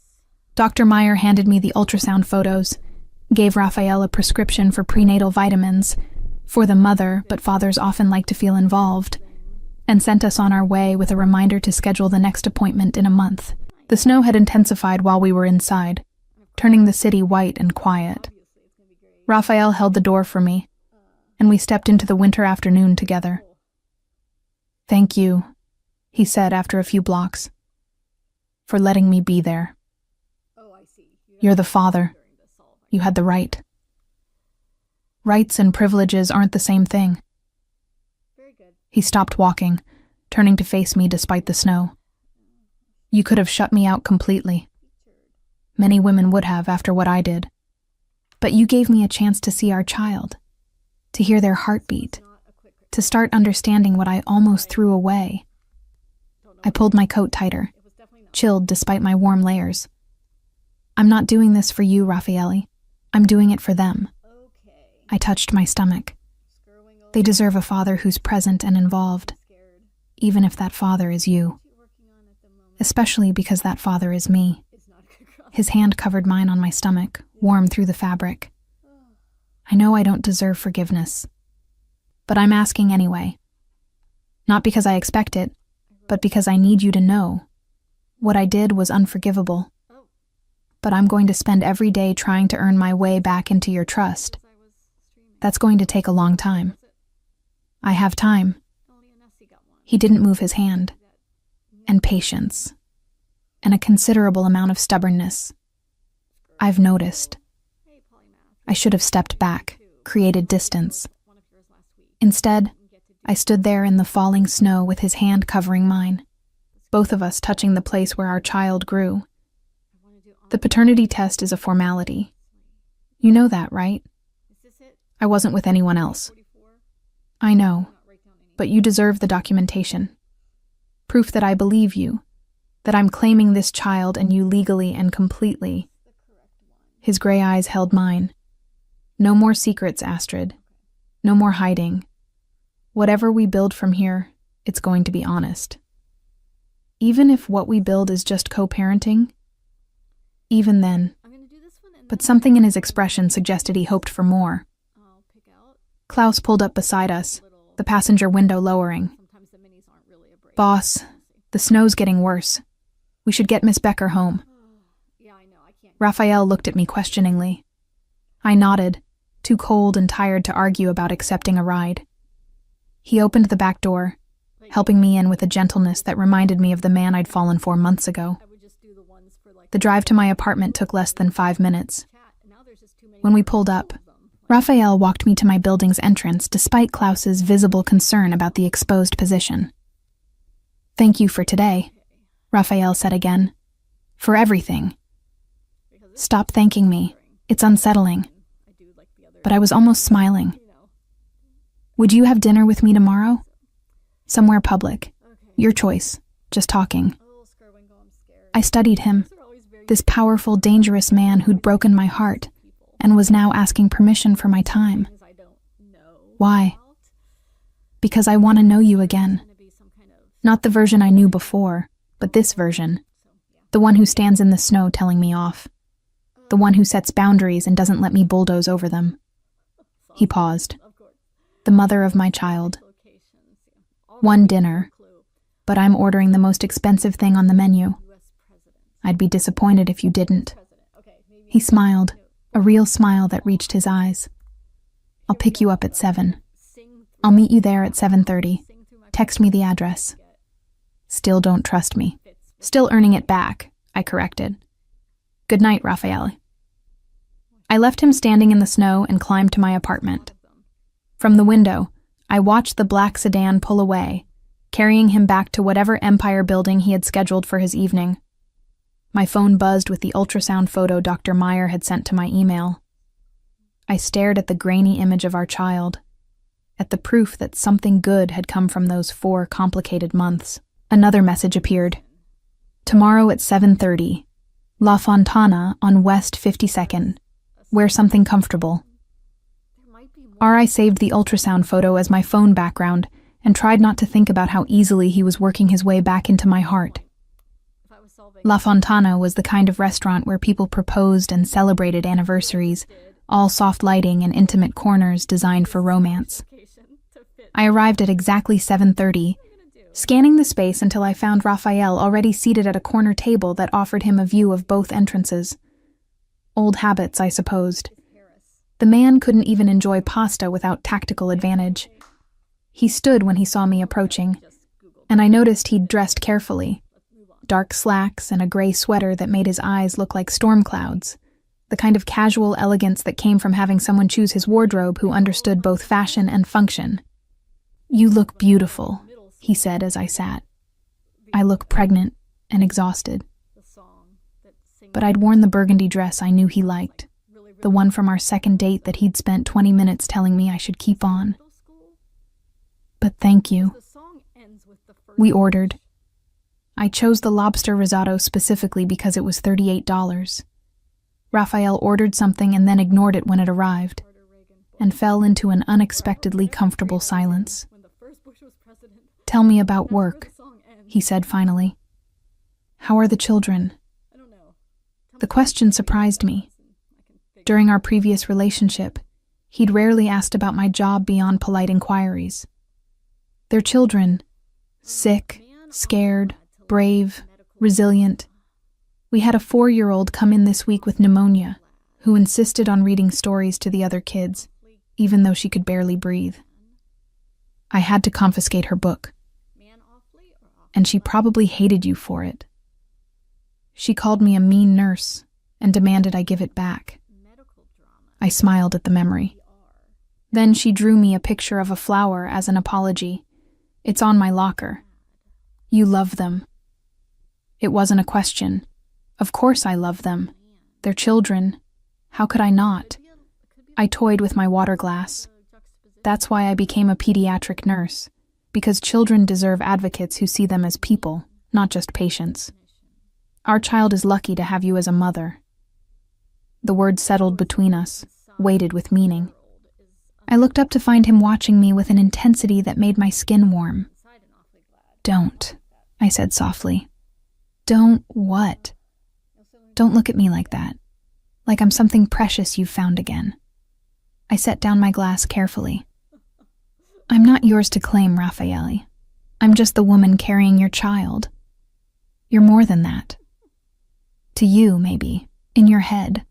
Dr. Meyer handed me the ultrasound photos, gave Raphael a prescription for prenatal vitamins, for the mother, but fathers often like to feel involved, and sent us on our way with a reminder to schedule the next appointment in a month. The snow had intensified while we were inside, turning the city white and quiet. Raphael held the door for me, and we stepped into the winter afternoon together. Thank you, he said after a few blocks, for letting me be there. You're the father. You had the right. Rights and privileges aren't the same thing. He stopped walking, turning to face me despite the snow. You could have shut me out completely. Many women would have after what I did. But you gave me a chance to see our child, to hear their heartbeat, to start understanding what I almost threw away. I pulled my coat tighter, chilled despite my warm layers. I'm not doing this for you, Raffaele. I'm doing it for them. I touched my stomach. They deserve a father who's present and involved, even if that father is you. Especially because that father is me. His hand covered mine on my stomach, warm through the fabric. I know I don't deserve forgiveness, but I'm asking anyway. Not because I expect it, but because I need you to know. What I did was unforgivable. But I'm going to spend every day trying to earn my way back into your trust. That's going to take a long time. I have time. He didn't move his hand. And patience. And a considerable amount of stubbornness. I've noticed. I should have stepped back, created distance. Instead, I stood there in the falling snow with his hand covering mine, both of us touching the place where our child grew. The paternity test is a formality. You know that, right? I wasn't with anyone else. I know, but you deserve the documentation. Proof that I believe you, that I'm claiming this child and you legally and completely. His gray eyes held mine. No more secrets, Astrid. No more hiding. Whatever we build from here, it's going to be honest. Even if what we build is just co-parenting, even then. But something in his expression suggested he hoped for more. Klaus pulled up beside us, the passenger window lowering. Boss, the snow's getting worse. We should get Miss Becker home. Raphael looked at me questioningly. I nodded, too cold and tired to argue about accepting a ride. He opened the back door, helping me in with a gentleness that reminded me of the man I'd fallen for months ago. The drive to my apartment took less than 5 minutes. When we pulled up, Raphael walked me to my building's entrance despite Klaus's visible concern about the exposed position. Thank you for today, Raphael said again. For everything. Stop thanking me. It's unsettling. But I was almost smiling. Would you have dinner with me tomorrow? Somewhere public. Your choice. Just talking. I studied him. This powerful, dangerous man who'd broken my heart and was now asking permission for my time. Why? Because I want to know you again. Not the version I knew before, but this version. The one who stands in the snow telling me off. The one who sets boundaries and doesn't let me bulldoze over them. He paused. The mother of my child. One dinner, but I'm ordering the most expensive thing on the menu. I'd be disappointed if you didn't. He smiled, a real smile that reached his eyes. I'll pick you up at 7. I'll meet you there at 7:30. Text me the address. Still don't trust me. Still earning it back, I corrected. Good night, Raphael. I left him standing in the snow and climbed to my apartment. From the window, I watched the black sedan pull away, carrying him back to whatever empire building he had scheduled for his evening. My phone buzzed with the ultrasound photo Dr. Meyer had sent to my email. I stared at the grainy image of our child, at the proof that something good had come from those 4 complicated months. Another message appeared. Tomorrow at 7:30, La Fontana on West 52nd. Wear something comfortable. I saved the ultrasound photo as my phone background and tried not to think about how easily he was working his way back into my heart. La Fontana was the kind of restaurant where people proposed and celebrated anniversaries, all soft lighting and intimate corners designed for romance. I arrived at exactly 7:30, scanning the space until I found Raphael already seated at a corner table that offered him a view of both entrances. Old habits, I supposed. The man couldn't even enjoy pasta without tactical advantage. He stood when he saw me approaching, and I noticed he'd dressed carefully. Dark slacks and a gray sweater that made his eyes look like storm clouds. The kind of casual elegance that came from having someone choose his wardrobe who understood both fashion and function. You look beautiful, he said as I sat. I look pregnant and exhausted. But I'd worn the burgundy dress I knew he liked, the one from our second date that he'd spent 20 minutes telling me I should keep on. But thank you. We ordered. I chose the lobster risotto specifically because it was $38. Raphael ordered something and then ignored it when it arrived, and fell into an unexpectedly comfortable silence. Tell me about work, he said finally. How are the children? The question surprised me. During our previous relationship, he'd rarely asked about my job beyond polite inquiries. Their children, sick, scared, brave, resilient. We had a 4-year-old come in this week with pneumonia, who insisted on reading stories to the other kids, even though she could barely breathe. I had to confiscate her book, and she probably hated you for it. She called me a mean nurse and demanded I give it back. I smiled at the memory. Then she drew me a picture of a flower as an apology. It's on my locker. You love them. It wasn't a question. Of course I love them. They're children. How could I not? I toyed with my water glass. That's why I became a pediatric nurse, because children deserve advocates who see them as people, not just patients. Our child is lucky to have you as a mother. The words settled between us, weighted with meaning. I looked up to find him watching me with an intensity that made my skin warm. Don't, I said softly. Don't what? Don't look at me like that, like I'm something precious you've found again. I set down my glass carefully. I'm not yours to claim, Raphael. I'm just the woman carrying your child. You're more than that. To you, maybe, in your head.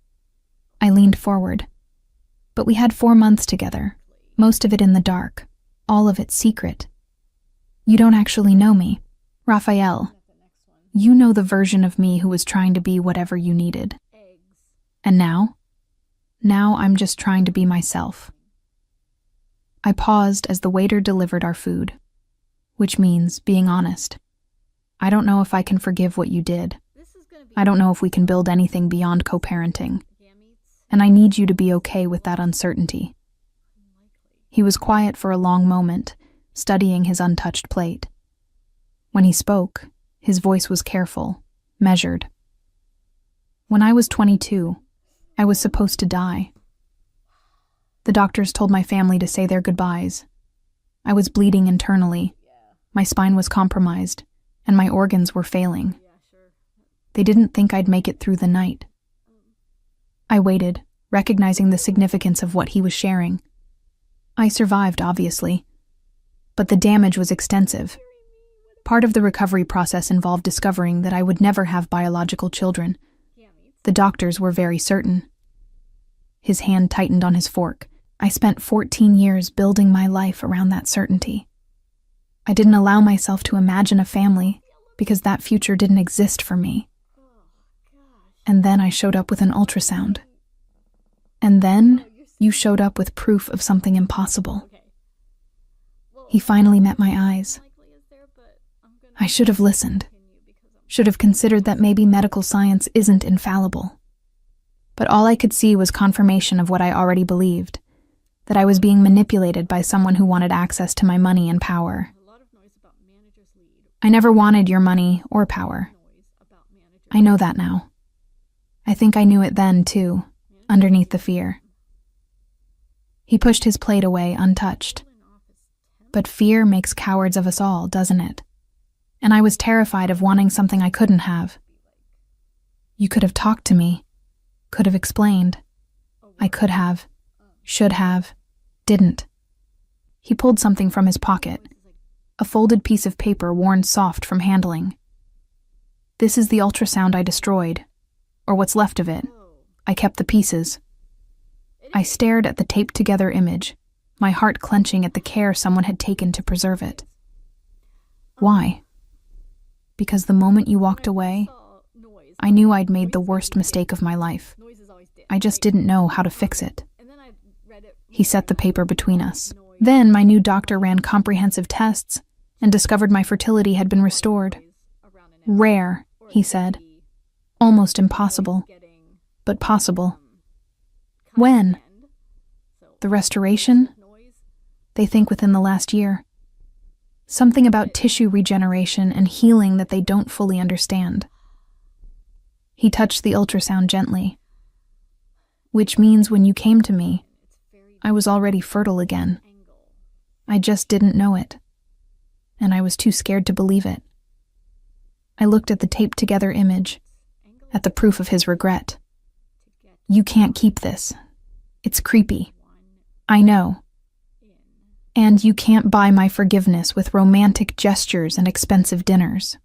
I leaned forward. But we had 4 months together, most of it in the dark, all of it secret. You don't actually know me, Raphael. You know the version of me who was trying to be whatever you needed. And now? Now I'm just trying to be myself. I paused as the waiter delivered our food, which means being honest. I don't know if I can forgive what you did. I don't know if we can build anything beyond co-parenting. And I need you to be okay with that uncertainty. He was quiet for a long moment, studying his untouched plate. When he spoke, his voice was careful, measured. When I was 22, I was supposed to die. The doctors told my family to say their goodbyes. I was bleeding internally. My spine was compromised, and my organs were failing. They didn't think I'd make it through the night. I waited, recognizing the significance of what he was sharing. I survived, obviously, but the damage was extensive. Part of the recovery process involved discovering that I would never have biological children. The doctors were very certain. His hand tightened on his fork. I spent 14 years building my life around that certainty. I didn't allow myself to imagine a family because that future didn't exist for me. And then I showed up with an ultrasound. And then you showed up with proof of something impossible. He finally met my eyes. I should have listened. Should have considered that maybe medical science isn't infallible. But all I could see was confirmation of what I already believed, that I was being manipulated by someone who wanted access to my money and power. I never wanted your money or power. I know that now. I think I knew it then, too, underneath the fear. He pushed his plate away untouched. But fear makes cowards of us all, doesn't it? And I was terrified of wanting something I couldn't have. You could have talked to me, could have explained. I could have, should have, didn't. He pulled something from his pocket, a folded piece of paper worn soft from handling. This is the ultrasound I destroyed, or what's left of it. I kept the pieces. I stared at the taped-together image, my heart clenching at the care someone had taken to preserve it. Why? Because the moment you walked away, I knew I'd made the worst mistake of my life. I just didn't know how to fix it. He set the paper between us. Then my new doctor ran comprehensive tests and discovered my fertility had been restored. Rare, he said. Almost impossible, but possible. When? The restoration? They think within the last year. Something about tissue regeneration and healing that they don't fully understand. He touched the ultrasound gently. Which means when you came to me, I was already fertile again. I just didn't know it. And I was too scared to believe it. I looked at the taped-together image, at the proof of his regret. You can't keep this. It's creepy. I know. And you can't buy my forgiveness with romantic gestures and expensive dinners.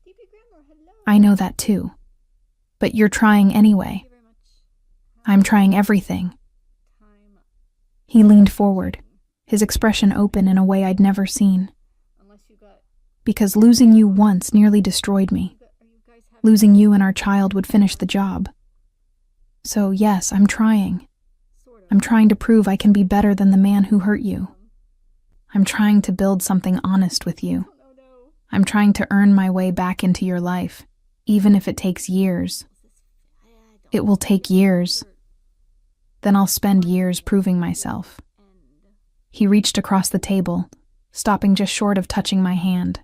I know that too. But you're trying anyway. I'm trying everything. He leaned forward, his expression open in a way I'd never seen. Because losing you once nearly destroyed me. Losing you and our child would finish the job. So yes, I'm trying. I'm trying to prove I can be better than the man who hurt you. I'm trying to build something honest with you. I'm trying to earn my way back into your life, even if it takes years. It will take years. Then I'll spend years proving myself. He reached across the table, stopping just short of touching my hand.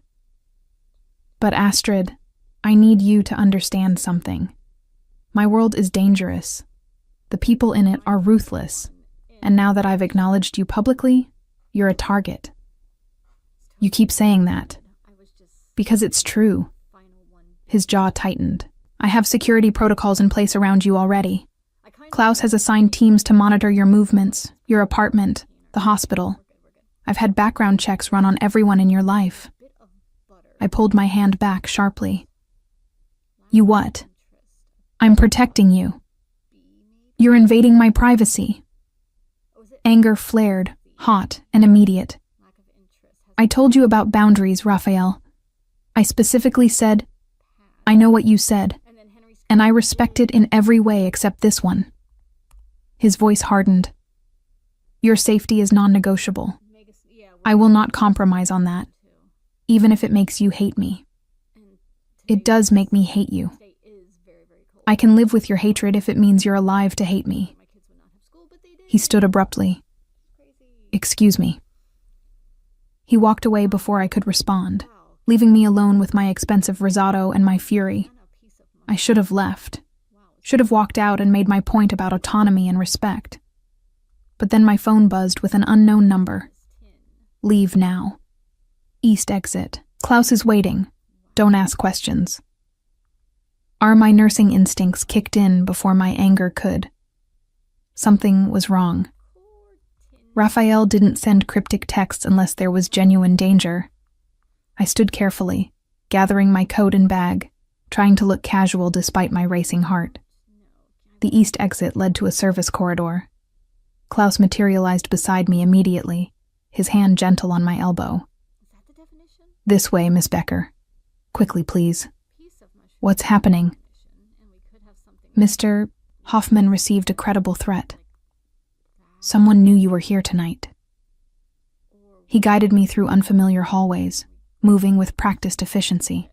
But Astrid, I need you to understand something. My world is dangerous. The people in it are ruthless. And now that I've acknowledged you publicly, you're a target. You keep saying that. Because it's true. His jaw tightened. I have security protocols in place around you already. Klaus has assigned teams to monitor your movements, your apartment, the hospital. I've had background checks run on everyone in your life. I pulled my hand back sharply. You what? I'm protecting you. You're invading my privacy. Anger flared, hot and immediate. I told you about boundaries, Raphael. I specifically said, I know what you said, and I respect it in every way except this one. His voice hardened. Your safety is non-negotiable. I will not compromise on that, even if it makes you hate me. It does make me hate you. I can live with your hatred if it means you're alive to hate me. He stood abruptly. Excuse me. He walked away before I could respond, leaving me alone with my expensive risotto and my fury. I should have left. Should have walked out and made my point about autonomy and respect. But then my phone buzzed with an unknown number. Leave now. East exit. Klaus is waiting. Don't ask questions. Are my nursing instincts kicked in before my anger could? Something was wrong. Raphael didn't send cryptic texts unless there was genuine danger. I stood carefully, gathering my coat and bag, trying to look casual despite my racing heart. The east exit led to a service corridor. Klaus materialized beside me immediately, his hand gentle on my elbow. "This way, Miss Becker. Quickly, please. What's happening?" "Mr. Hoffman received a credible threat. Someone knew you were here tonight." He guided me through unfamiliar hallways, moving with practiced efficiency.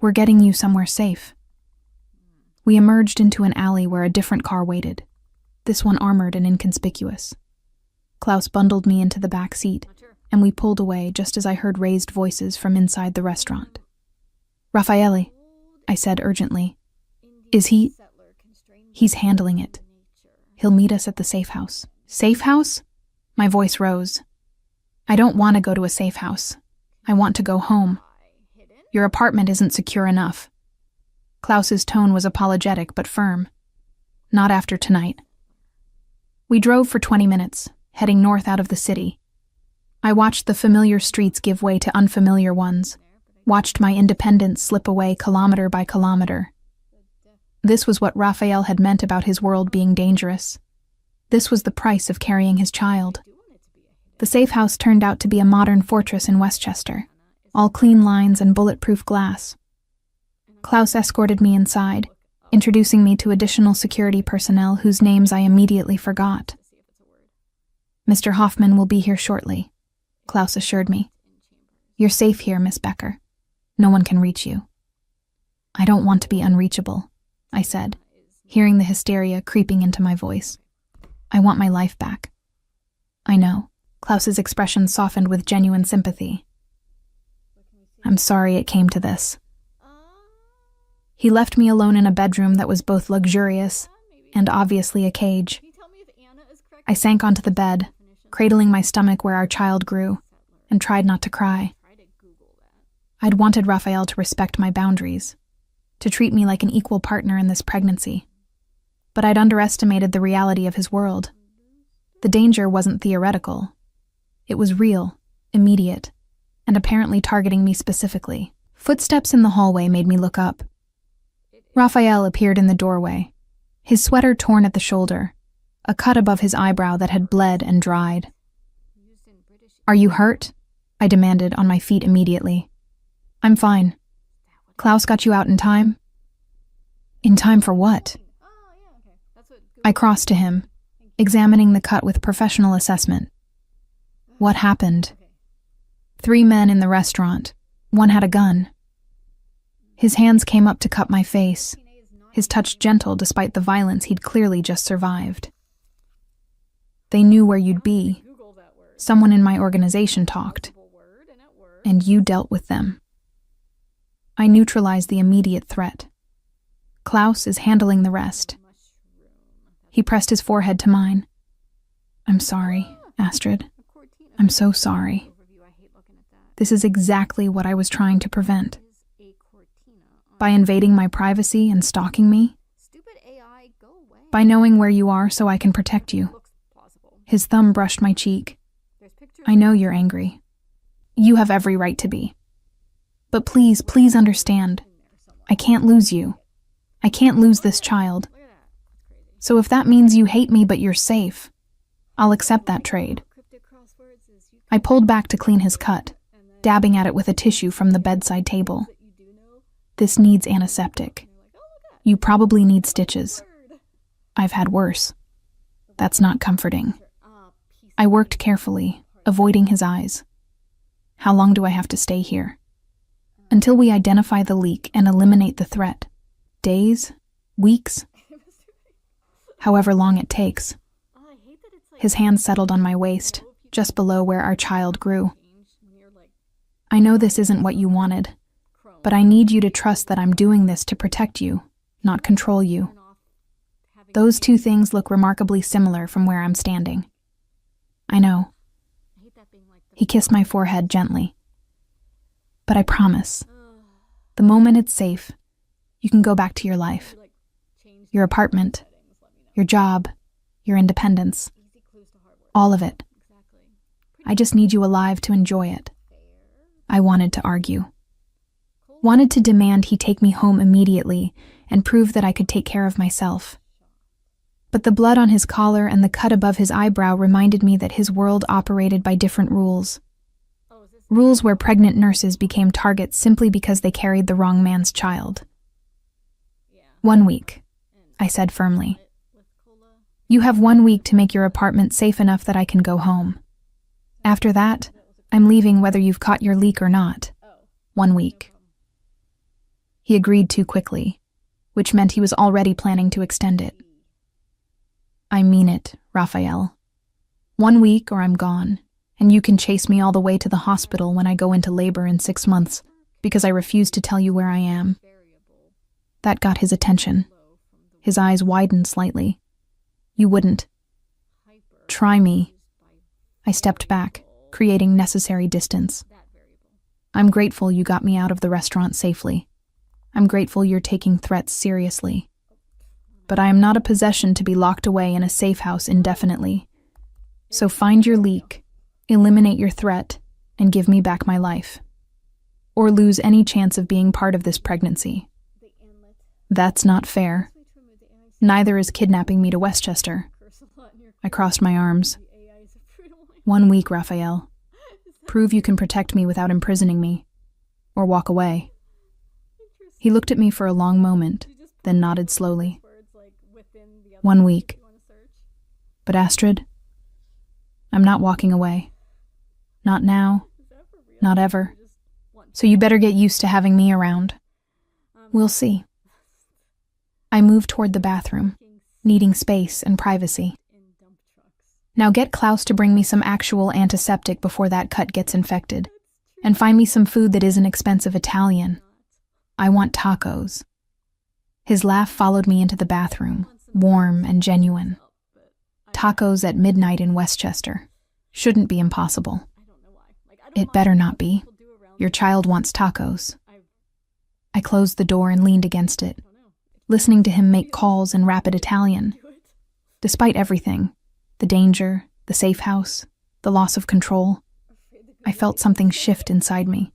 "We're getting you somewhere safe." We emerged into an alley where a different car waited, this one armored and inconspicuous. Klaus bundled me into the back seat, and we pulled away just as I heard raised voices from inside the restaurant. "Raffaele," I said urgently. "Is he—" "He's handling it. He'll meet us at the safe house." "Safe house?" My voice rose. "I don't want to go to a safe house. I want to go home. Your apartment isn't secure enough." Klaus's tone was apologetic but firm. "Not after tonight." We drove for 20 minutes, heading north out of the city. I watched the familiar streets give way to unfamiliar ones, watched my independence slip away kilometer by kilometer. This was what Raphael had meant about his world being dangerous. This was the price of carrying his child. The safe house turned out to be a modern fortress in Westchester, all clean lines and bulletproof glass. Klaus escorted me inside, introducing me to additional security personnel whose names I immediately forgot. "Mr. Hoffman will be here shortly," Klaus assured me. "You're safe here, Miss Becker. No one can reach you." "I don't want to be unreachable," I said, hearing the hysteria creeping into my voice. "I want my life back." "I know." Klaus's expression softened with genuine sympathy. "I'm sorry it came to this." He left me alone in a bedroom that was both luxurious and obviously a cage. I sank onto the bed, cradling my stomach where our child grew, and tried not to cry. I'd wanted Raphael to respect my boundaries, to treat me like an equal partner in this pregnancy. But I'd underestimated the reality of his world. The danger wasn't theoretical. It was real, immediate, and apparently targeting me specifically. Footsteps in the hallway made me look up. Raphael appeared in the doorway, his sweater torn at the shoulder, a cut above his eyebrow that had bled and dried. "Are you hurt?" I demanded, on my feet immediately. "I'm fine. Klaus got you out in time?" "In time for what?" I crossed to him, examining the cut with professional assessment. "What happened?" 3 men in the restaurant. One had a gun. His hands came up to cup my face, his touch gentle despite the violence he'd clearly just survived. "They knew where you'd be. Someone in my organization talked. And you dealt with them." I neutralized the immediate threat. Klaus is handling the rest. He pressed his forehead to mine. "I'm sorry, Astrid. I'm so sorry. This is exactly what I was trying to prevent. By invading my privacy and stalking me. By knowing where you are so I can protect you." His thumb brushed my cheek. "I know you're angry. You have every right to be. But please, please understand. I can't lose you. I can't lose this child. So if that means you hate me but you're safe, I'll accept that trade." I pulled back to clean his cut, dabbing at it with a tissue from the bedside table. "This needs antiseptic. You probably need stitches. I've had worse. That's not comforting." I worked carefully, avoiding his eyes. "How long do I have to stay here?" "Until we identify the leak and eliminate the threat. Days? Weeks? However long it takes." His hand settled on my waist, just below where our child grew. "I know this isn't what you wanted, but I need you to trust that I'm doing this to protect you, not control you. Those two things look remarkably similar from where I'm standing." "I know." He kissed my forehead gently. "But I promise, the moment it's safe, you can go back to your life. Your apartment, your job, your independence. All of it. I just need you alive to enjoy it." I wanted to argue. Wanted to demand he take me home immediately and prove that I could take care of myself. But the blood on his collar and the cut above his eyebrow reminded me that his world operated by different rules. Rules where pregnant nurses became targets simply because they carried the wrong man's child. 1 week, I said firmly. You have 1 week to make your apartment safe enough that I can go home. After that, I'm leaving whether you've caught your leak or not. 1 week. He agreed too quickly, which meant he was already planning to extend it. I mean it, Raphael. 1 week or I'm gone, and you can chase me all the way to the hospital when I go into labor in 6 months because I refuse to tell you where I am. That got his attention. His eyes widened slightly. You wouldn't. Try me. I stepped back, creating necessary distance. I'm grateful you got me out of the restaurant safely. I'm grateful you're taking threats seriously. But I am not a possession to be locked away in a safe house indefinitely. So find your leak, eliminate your threat, and give me back my life. Or lose any chance of being part of this pregnancy. That's not fair. Neither is kidnapping me to Westchester. I crossed my arms. 1 week, Raphael. Prove you can protect me without imprisoning me. Or walk away. He looked at me for a long moment, then nodded slowly. 1 week. But Astrid, I'm not walking away. Not now. Not ever. So you better get used to having me around. We'll see. I moved toward the bathroom, needing space and privacy. Now get Klaus to bring me some actual antiseptic before that cut gets infected, and find me some food that isn't expensive Italian. I want tacos. His laugh followed me into the bathroom, warm and genuine. Tacos at midnight in Westchester. Shouldn't be impossible. It better not be. Your child wants tacos. I closed the door and leaned against it, listening to him make calls in rapid Italian. Despite everything, the danger, the safe house, the loss of control, I felt something shift inside me.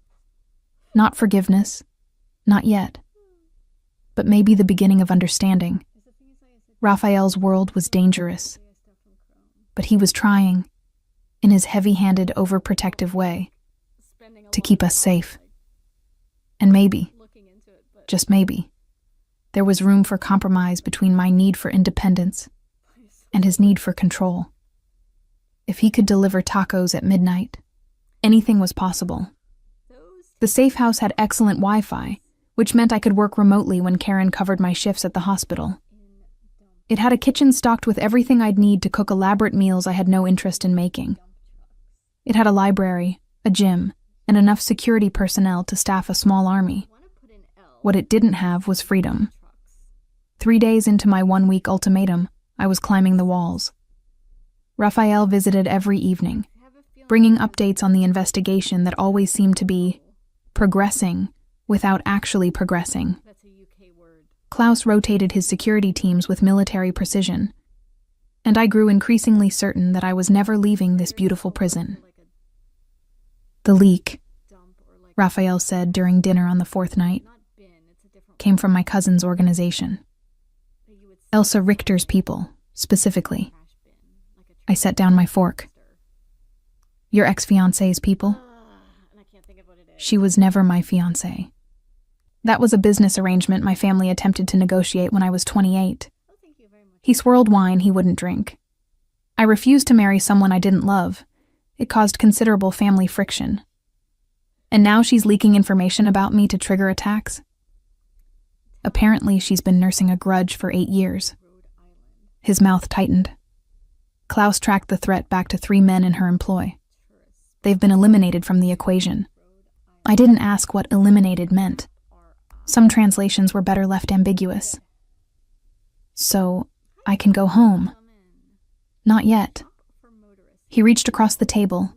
Not forgiveness, not yet, but maybe the beginning of understanding. Raphael's world was dangerous, but he was trying, in his heavy-handed, overprotective way, to keep us safe. And maybe, just maybe, there was room for compromise between my need for independence and his need for control. If he could deliver tacos at midnight, anything was possible. The safe house had excellent Wi-Fi, which meant I could work remotely when Karen covered my shifts at the hospital. It had a kitchen stocked with everything I'd need to cook elaborate meals I had no interest in making. It had a library, a gym, and enough security personnel to staff a small army. What it didn't have was freedom. 3 days into my 1 week ultimatum, I was climbing the walls. Raphael visited every evening, bringing updates on the investigation that always seemed to be progressing without actually progressing. Klaus rotated his security teams with military precision, and I grew increasingly certain that I was never leaving this beautiful prison. The leak, Raphael said during dinner on the 4th night, came from my cousin's organization. Elsa Richter's people, specifically. I set down my fork. Your ex-fiancé's people? She was never my fiancé. That was a business arrangement my family attempted to negotiate when I was 28. He swirled wine he wouldn't drink. I refused to marry someone I didn't love. It caused considerable family friction. And now she's leaking information about me to trigger attacks? Apparently, she's been nursing a grudge for 8 years. His mouth tightened. Klaus tracked the threat back to 3 men in her employ. They've been eliminated from the equation. I didn't ask what eliminated meant. Some translations were better left ambiguous. So, I can go home. Not yet. He reached across the table,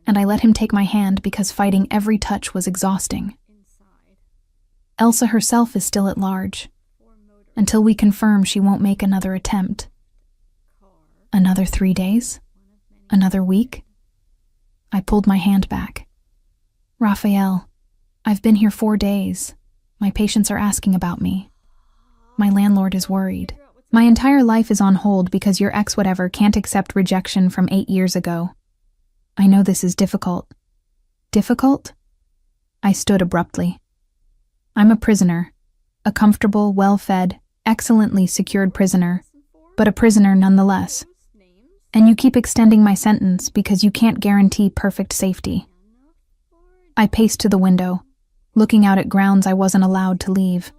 and I let him take my hand because fighting every touch was exhausting. Elsa herself is still at large. Until we confirm she won't make another attempt. Another 3 days? Another week? I pulled my hand back. Raphael, I've been here 4 days. My patients are asking about me. My landlord is worried. My entire life is on hold because your ex-whatever can't accept rejection from 8 years ago. I know this is difficult. Difficult? I stood abruptly. I'm a prisoner. A comfortable, well-fed, excellently secured prisoner, but a prisoner nonetheless. And you keep extending my sentence because you can't guarantee perfect safety. I paced to the window, looking out at grounds I wasn't allowed to leave.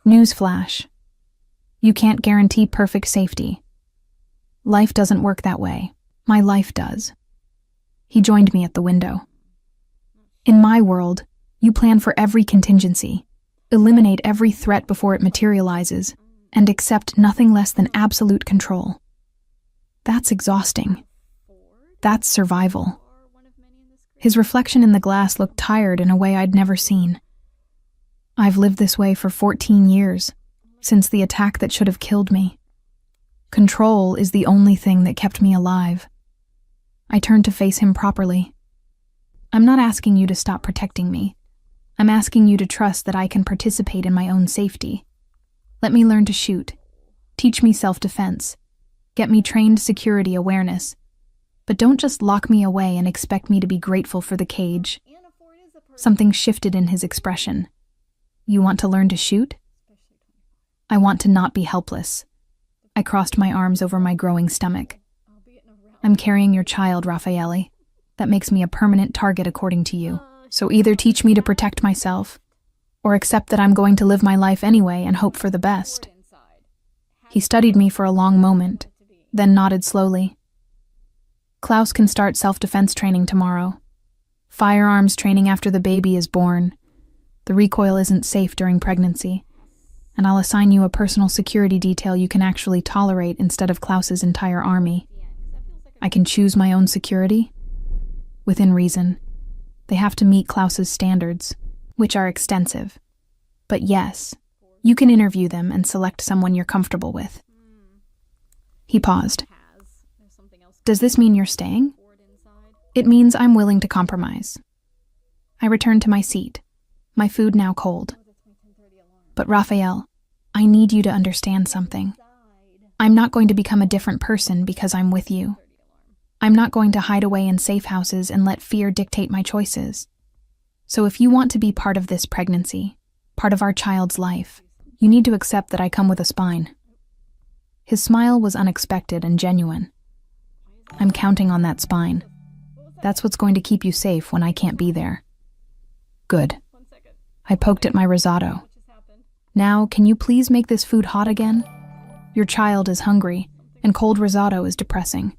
Newsflash. You can't guarantee perfect safety. Life doesn't work that way. My life does. He joined me at the window. In my world, you plan for every contingency, eliminate every threat before it materializes, and accept nothing less than absolute control. That's exhausting. That's survival. His reflection in the glass looked tired in a way I'd never seen. I've lived this way for 14 years, since the attack that should have killed me. Control is the only thing that kept me alive. I turned to face him properly. I'm not asking you to stop protecting me. I'm asking you to trust that I can participate in my own safety. Let me learn to shoot. Teach me self-defense. Get me trained security awareness. But don't just lock me away and expect me to be grateful for the cage. Something shifted in his expression. You want to learn to shoot? I want to not be helpless. I crossed my arms over my growing stomach. I'm carrying your child, Raffaele. That makes me a permanent target according to you. So either teach me to protect myself, or accept that I'm going to live my life anyway and hope for the best. He studied me for a long moment, then nodded slowly. Klaus can start self-defense training tomorrow. Firearms training after the baby is born. The recoil isn't safe during pregnancy. And I'll assign you a personal security detail you can actually tolerate instead of Klaus's entire army. I can choose my own security? Within reason. They have to meet Klaus's standards, which are extensive. But yes, you can interview them and select someone you're comfortable with. He paused. Does this mean you're staying? It means I'm willing to compromise. I returned to my seat, my food now cold. But Raphael, I need you to understand something. I'm not going to become a different person because I'm with you. I'm not going to hide away in safe houses and let fear dictate my choices. So if you want to be part of this pregnancy, part of our child's life, you need to accept that I come with a spine. His smile was unexpected and genuine. I'm counting on that spine. That's what's going to keep you safe when I can't be there. Good. I poked at my risotto. Now, can you please make this food hot again? Your child is hungry, and cold risotto is depressing.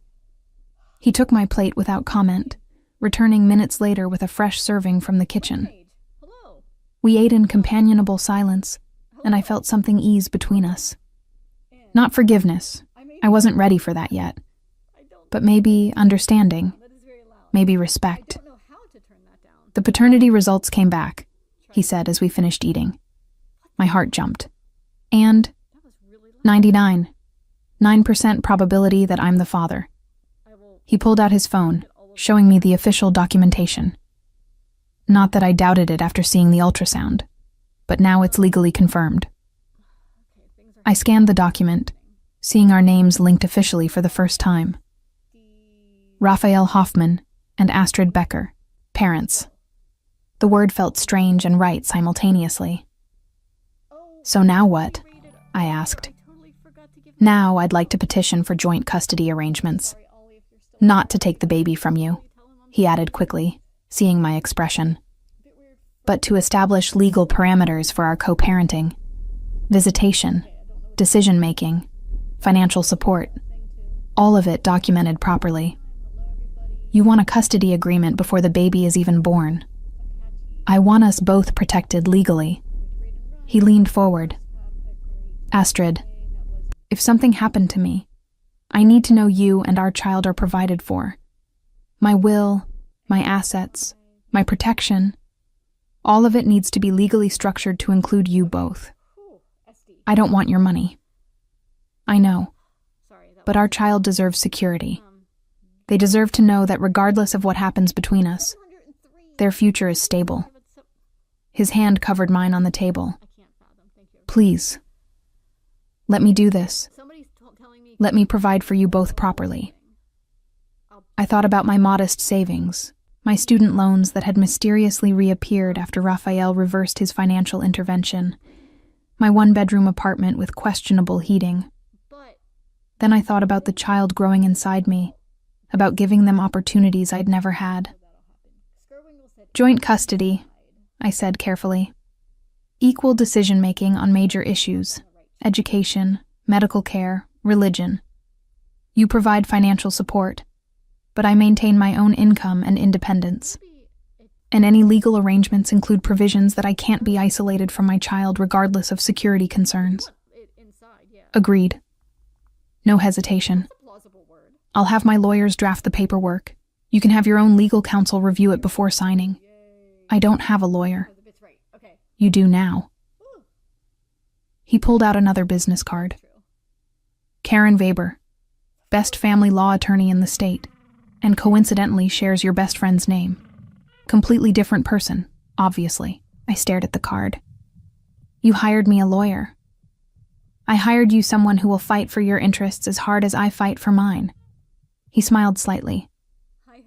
He took my plate without comment, returning minutes later with a fresh serving from the kitchen. We ate in companionable silence, and I felt something ease between us. Not forgiveness. I wasn't ready for that yet. But maybe understanding. Maybe respect. The paternity results came back, he said as we finished eating. My heart jumped. And 99. 9% probability that I'm the father. He pulled out his phone, showing me the official documentation. Not that I doubted it after seeing the ultrasound, but now it's legally confirmed. I scanned the document, seeing our names linked officially for the first time. Raphael Hoffman and Astrid Becker, parents. The word felt strange and right simultaneously. So now what? I asked. Now I'd like to petition for joint custody arrangements. Not to take the baby from you, he added quickly, seeing my expression, but to establish legal parameters for our co-parenting, visitation, decision-making, financial support, all of it documented properly. You want a custody agreement before the baby is even born. I want us both protected legally. He leaned forward. Astrid, if something happened to me, I need to know you and our child are provided for. My will, my assets, my protection, all of it needs to be legally structured to include you both. I don't want your money. I know, but our child deserves security. They deserve to know that regardless of what happens between us, their future is stable. His hand covered mine on the table. Please, let me do this. Let me provide for you both properly. I thought about my modest savings, my student loans that had mysteriously reappeared after Raphael reversed his financial intervention, my one-bedroom apartment with questionable heating. Then I thought about the child growing inside me, about giving them opportunities I'd never had. Joint custody, I said carefully. Equal decision-making on major issues, education, medical care, religion. You provide financial support, but I maintain my own income and independence. And any legal arrangements include provisions that I can't be isolated from my child regardless of security concerns. Agreed. No hesitation. I'll have my lawyers draft the paperwork. You can have your own legal counsel review it before signing. I don't have a lawyer. You do now. He pulled out another business card. Karen Weber, best family law attorney in the state, and coincidentally shares your best friend's name. Completely different person, obviously. I stared at the card. You hired me a lawyer. I hired you someone who will fight for your interests as hard as I fight for mine. He smiled slightly.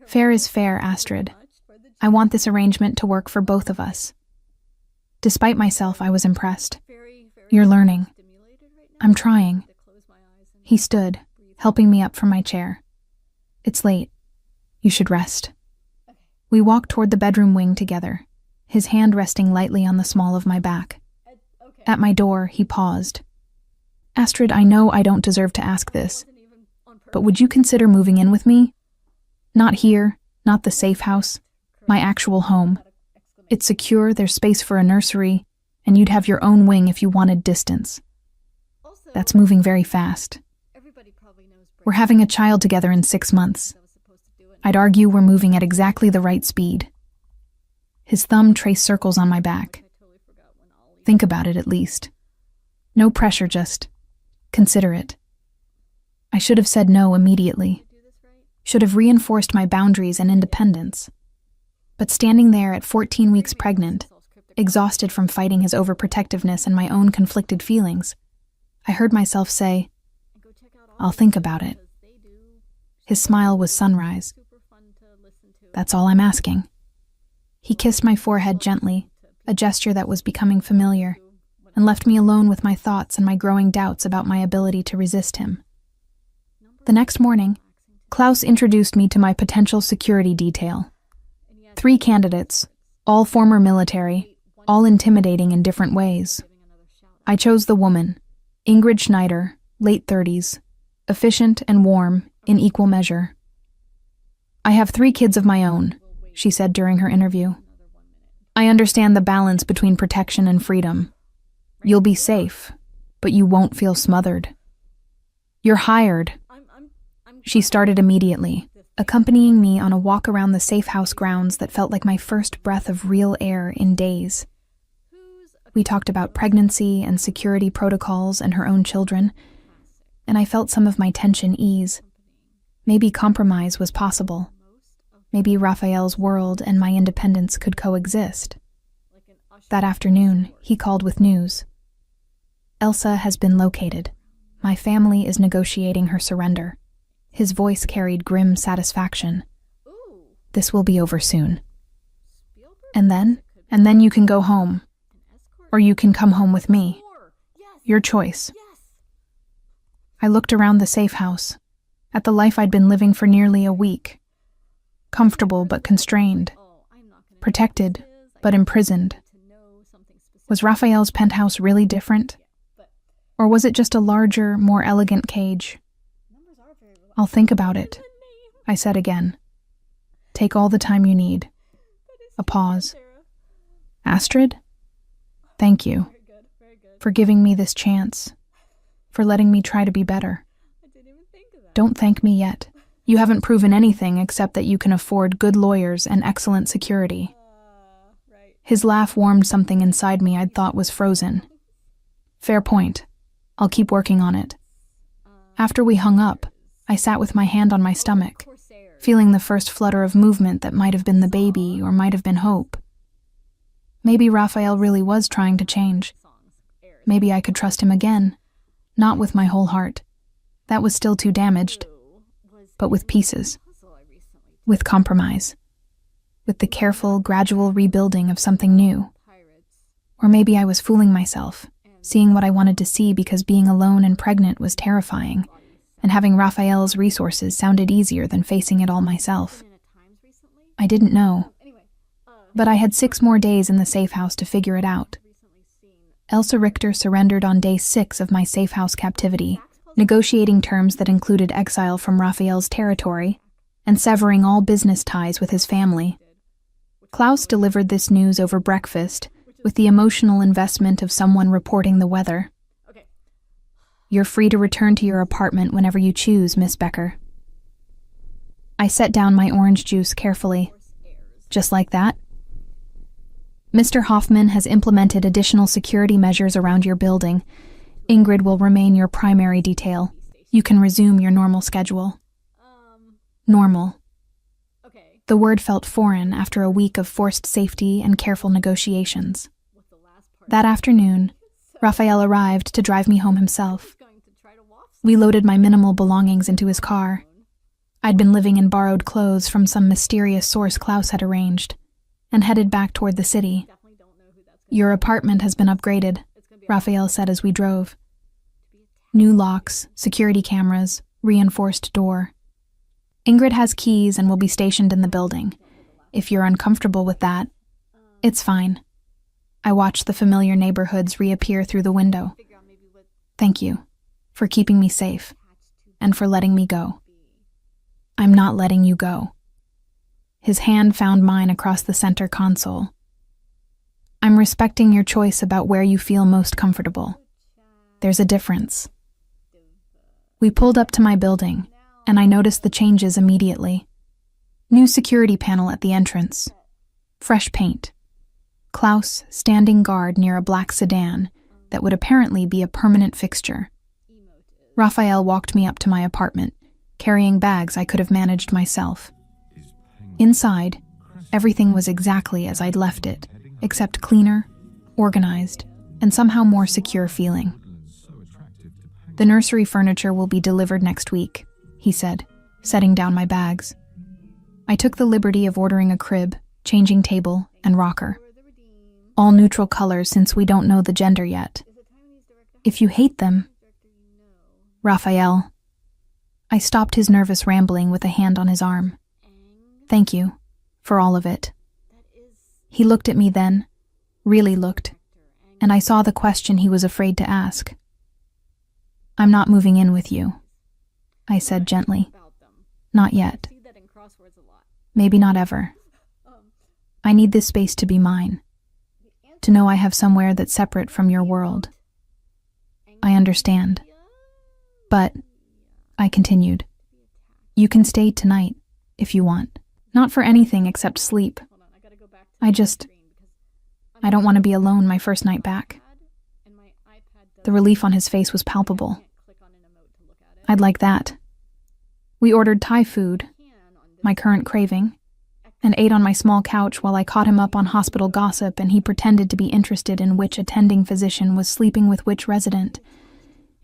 Fair is fair, Astrid. I want this arrangement to work for both of us. Despite myself, I was impressed. You're learning. I'm trying. He stood, helping me up from my chair. It's late. You should rest. We walked toward the bedroom wing together, his hand resting lightly on the small of my back. At my door, he paused. Astrid, I know I don't deserve to ask this, but would you consider moving in with me? Not here, not the safe house, my actual home. It's secure, there's space for a nursery, and you'd have your own wing if you wanted distance. That's moving very fast. We're having a child together in 6 months. I'd argue we're moving at exactly the right speed. His thumb traced circles on my back. Think about it at least. No pressure, just consider it. I should have said no immediately. Should have reinforced my boundaries and independence. But standing there at 14 weeks pregnant, exhausted from fighting his overprotectiveness and my own conflicted feelings, I heard myself say, I'll think about it. His smile was sunrise. That's all I'm asking. He kissed my forehead gently, a gesture that was becoming familiar, and left me alone with my thoughts and my growing doubts about my ability to resist him. The next morning, Klaus introduced me to my potential security detail. 3 candidates, all former military, all intimidating in different ways. I chose the woman, Ingrid Schneider, late 30s, efficient and warm in equal measure. I have 3 kids of my own, she said during her interview. I understand the balance between protection and freedom. You'll be safe, but you won't feel smothered. You're hired. She started immediately, accompanying me on a walk around the safe house grounds that felt like my first breath of real air in days. We talked about pregnancy and security protocols and her own children, and I felt some of my tension ease. Maybe compromise was possible. Maybe Raphael's world and my independence could coexist. That afternoon, he called with news. Elsa has been located. My family is negotiating her surrender. His voice carried grim satisfaction. This will be over soon. And then you can go home. Or you can come home with me. Your choice. I looked around the safe house, at the life I'd been living for nearly a week. Comfortable but constrained. Protected but imprisoned. Was Raphael's penthouse really different? Or was it just a larger, more elegant cage? I'll think about it, I said again. Take all the time you need. A pause. Astrid? Thank you for giving me this chance, for letting me try to be better. Don't thank me yet. You haven't proven anything except that you can afford good lawyers and excellent security. His laugh warmed something inside me I'd thought was frozen. Fair point. I'll keep working on it. After we hung up, I sat with my hand on my stomach, feeling the first flutter of movement that might have been the baby or might have been hope. Maybe Raphael really was trying to change. Maybe I could trust him again. Not with my whole heart. That was still too damaged. But with pieces. With compromise. With the careful, gradual rebuilding of something new. Or maybe I was fooling myself, seeing what I wanted to see because being alone and pregnant was terrifying, and having Raphael's resources sounded easier than facing it all myself. I didn't know. But I had 6 more days in the safe house to figure it out. Elsa Richter surrendered on day 6 of my safe house captivity, negotiating terms that included exile from Raphael's territory and severing all business ties with his family. Klaus delivered this news over breakfast with the emotional investment of someone reporting the weather. "You're free to return to your apartment whenever you choose, Miss Becker." I set down my orange juice carefully. "Just like that?" "Mr. Hoffman has implemented additional security measures around your building. Ingrid will remain your primary detail. You can resume your normal schedule." Normal. The word felt foreign after a week of forced safety and careful negotiations. That afternoon, Raphael arrived to drive me home himself. We loaded my minimal belongings into his car. I'd been living in borrowed clothes from some mysterious source Klaus had arranged, and headed back toward the city. "Your apartment has been upgraded," Raphael said as we drove. "New locks, security cameras, reinforced door. Ingrid has keys and will be stationed in the building. If you're uncomfortable with that, it's fine." I watched the familiar neighborhoods reappear through the window. "Thank you for keeping me safe and for letting me go." "I'm not letting you go." His hand found mine across the center console. "I'm respecting your choice about where you feel most comfortable. There's a difference." We pulled up to my building, and I noticed the changes immediately. New security panel at the entrance. Fresh paint. Klaus standing guard near a black sedan that would apparently be a permanent fixture. Raphael walked me up to my apartment, carrying bags I could have managed myself. Inside, everything was exactly as I'd left it, except cleaner, organized, and somehow more secure feeling. "The nursery furniture will be delivered next week," he said, setting down my bags. I took the liberty of ordering a crib, changing table, and rocker. All neutral colors since we don't know the gender yet. "If you hate them..." "Raphael." I stopped his nervous rambling with a hand on his arm. "Thank you, for all of it." He looked at me then, really looked, and I saw the question he was afraid to ask. "I'm not moving in with you," I said gently. "Not yet. Maybe not ever. I need this space to be mine, to know I have somewhere that's separate from your world." "I understand. But," I continued, "you can stay tonight, if you want. Not for anything except sleep. I don't want to be alone my first night back." The relief on his face was palpable. "I'd like that." We ordered Thai food, my current craving, and ate on my small couch while I caught him up on hospital gossip and he pretended to be interested in which attending physician was sleeping with which resident.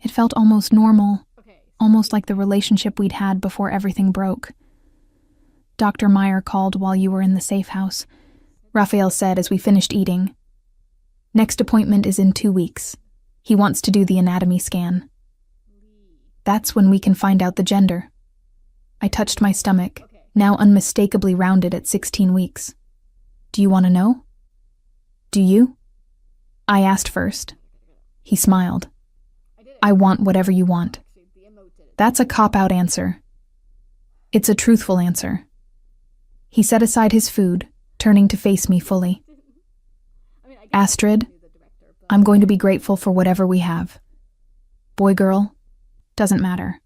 It felt almost normal, almost like the relationship we'd had before everything broke. "Dr. Meyer called while you were in the safe house," Raphael said as we finished eating. "Next appointment is in 2 weeks. He wants to do the anatomy scan. That's when we can find out the gender." I touched my stomach, now unmistakably rounded at 16 weeks. "Do you want to know?" "Do you?" I asked first. He smiled. "I want whatever you want." That's a cop-out answer. It's a truthful answer. He set aside his food, turning to face me fully. "Astrid, I'm going to be grateful for whatever we have. Boy, girl, doesn't matter.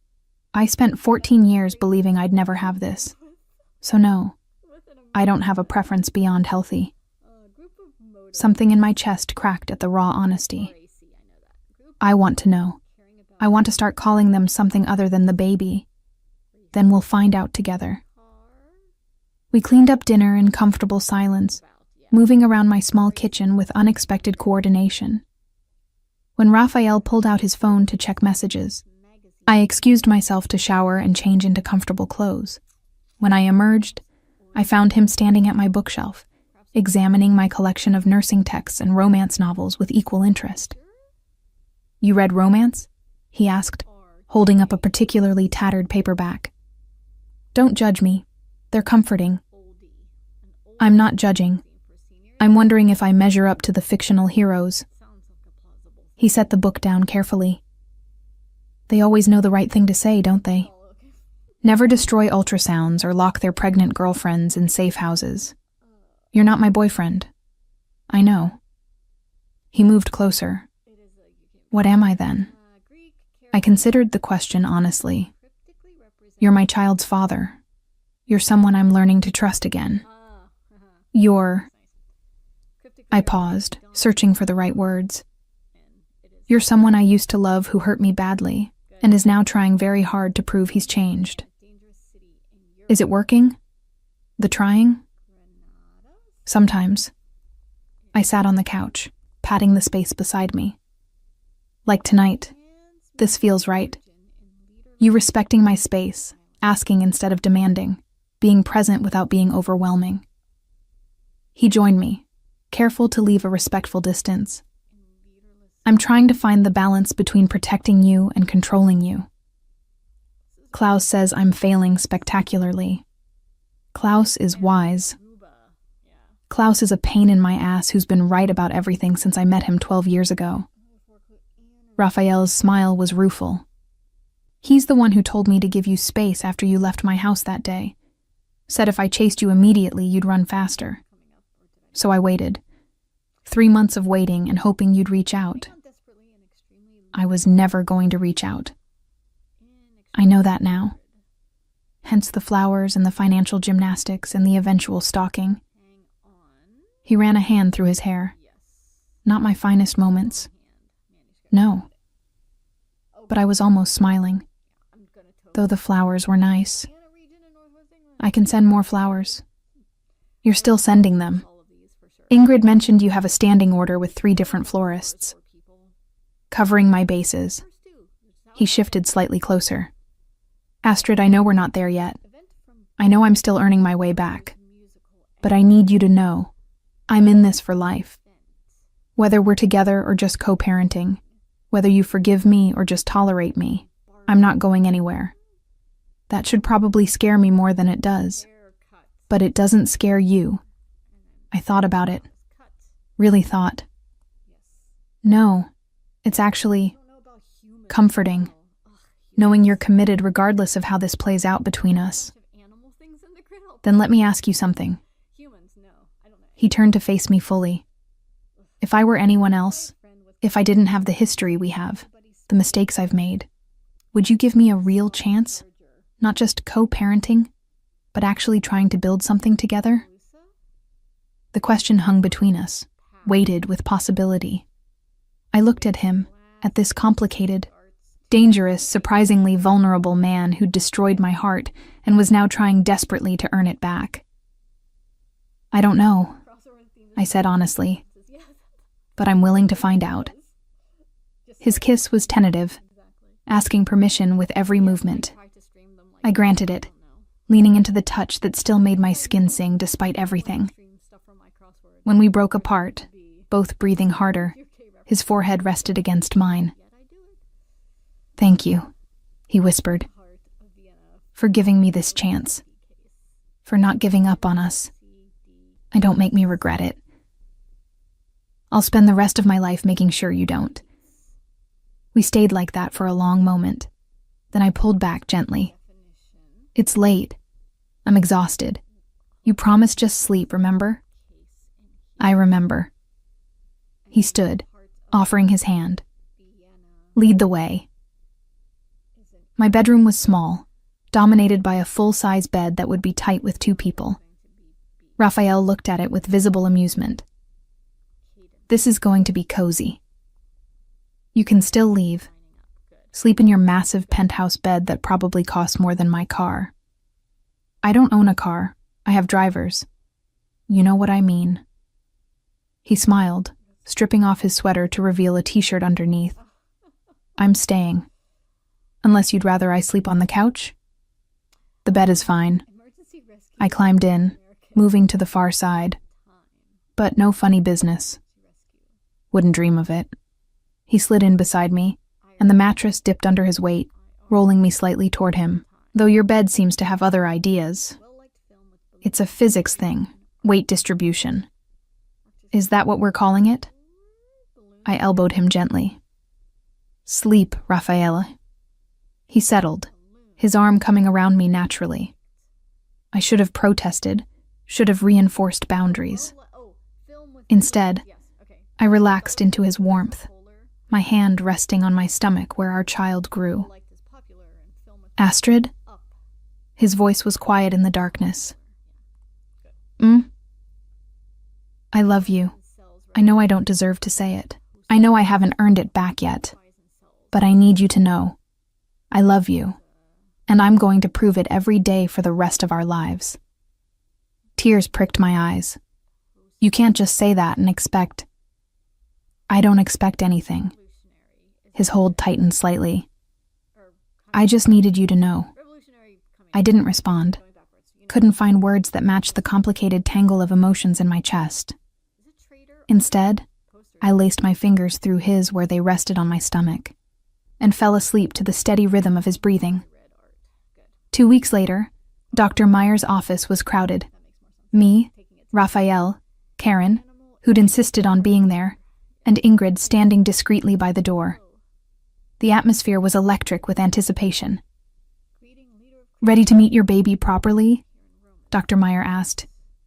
I spent 14 years believing I'd never have this. So no, I don't have a preference beyond healthy." Something in my chest cracked at the raw honesty. "I want to know. I want to start calling them something other than the baby. Then we'll find out together." We cleaned up dinner in comfortable silence, moving around my small kitchen with unexpected coordination. When Raphael pulled out his phone to check messages, I excused myself to shower and change into comfortable clothes. When I emerged, I found him standing at my bookshelf, examining my collection of nursing texts and romance novels with equal interest. "You read romance?" he asked, holding up a particularly tattered paperback. "Don't judge me. They're comforting." "I'm not judging. I'm wondering if I measure up to the fictional heroes." He set the book down carefully. "They always know the right thing to say, don't they? Never destroy ultrasounds or lock their pregnant girlfriends in safe houses. You're not my boyfriend. I know." He moved closer. "What am I then?" I considered the question honestly. "You're my child's father. You're someone I'm learning to trust again. You're..." I paused, searching for the right words. "You're someone I used to love who hurt me badly and is now trying very hard to prove he's changed. Is it working? The trying?" "Sometimes." I sat on the couch, patting the space beside me. "Like tonight. This feels right. You respecting my space, asking instead of demanding, being present without being overwhelming." He joined me, careful to leave a respectful distance. "I'm trying to find the balance between protecting you and controlling you. Klaus says I'm failing spectacularly. Klaus is wise. Klaus is a pain in my ass who's been right about everything since I met him 12 years ago." Raphael's smile was rueful. "He's the one who told me to give you space after you left my house that day. Said if I chased you immediately, you'd run faster. So I waited. 3 months of waiting and hoping you'd reach out. I was never going to reach out. I know that now. Hence the flowers and the financial gymnastics and the eventual stalking." He ran a hand through his hair. "Not my finest moments. No. But I was almost smiling. Though the flowers were nice. I can send more flowers." "You're still sending them. Ingrid mentioned you have a standing order with 3 different florists." Covering my bases. He shifted slightly closer. "Astrid, I know we're not there yet. I know I'm still earning my way back. But I need you to know, I'm in this for life. Whether we're together or just co-parenting, whether you forgive me or just tolerate me, I'm not going anywhere. That should probably scare me more than it does. But it doesn't scare you." I thought about it. Really thought. "No, it's actually comforting, knowing you're committed regardless of how this plays out between us. Then let me ask you something." He turned to face me fully. "If I were anyone else, if I didn't have the history we have, the mistakes I've made, would you give me a real chance? Not just co-parenting, but actually trying to build something together?" The question hung between us, weighted with possibility. I looked at him, at this complicated, dangerous, surprisingly vulnerable man who'd destroyed my heart and was now trying desperately to earn it back. "I don't know," I said honestly, "but I'm willing to find out." His kiss was tentative, asking permission with every movement. I granted it, leaning into the touch that still made my skin sing despite everything. When we broke apart, both breathing harder, his forehead rested against mine. "Thank you," he whispered, "for giving me this chance, for not giving up on us. And don't make me regret it. I'll spend the rest of my life making sure you don't." We stayed like that for a long moment. Then I pulled back gently. "It's late. I'm exhausted. You promised just sleep, remember?" "I remember." He stood, offering his hand. "Lead the way." My bedroom was small, dominated by a full-size bed that would be tight with 2 people. Raphael looked at it with visible amusement. "This is going to be cozy. You can still leave. Sleep in your massive penthouse bed that probably costs more than my car. I don't own a car. I have drivers. You know what I mean." He smiled, stripping off his sweater to reveal a t-shirt underneath. I'm staying. Unless you'd rather I sleep on the couch? The bed is fine. I climbed in, moving to the far side. But no funny business. Wouldn't dream of it. He slid in beside me, and the mattress dipped under his weight, rolling me slightly toward him. Though your bed seems to have other ideas. It's a physics thing, weight distribution. Is that what we're calling it? I elbowed him gently. Sleep, Raphaela. He settled, his arm coming around me naturally. I should have protested, should have reinforced boundaries. Instead, I relaxed into his warmth, my hand resting on my stomach where our child grew. Astrid? His voice was quiet in the darkness. I love you. I know I don't deserve to say it. I know I haven't earned it back yet. But I need you to know. I love you. And I'm going to prove it every day for the rest of our lives. Tears pricked my eyes. You can't just say that and expect. I don't expect anything. His hold tightened slightly. I just needed you to know. I didn't respond. Couldn't find words that matched the complicated tangle of emotions in my chest. Instead, I laced my fingers through his where they rested on my stomach, and fell asleep to the steady rhythm of his breathing. 2 weeks later, Dr. Meyer's office was crowded. Me, Raphael, Karen, who'd insisted on being there, and Ingrid standing discreetly by the door. The atmosphere was electric with anticipation. Ready to meet your baby properly? Dr. Meyer asked,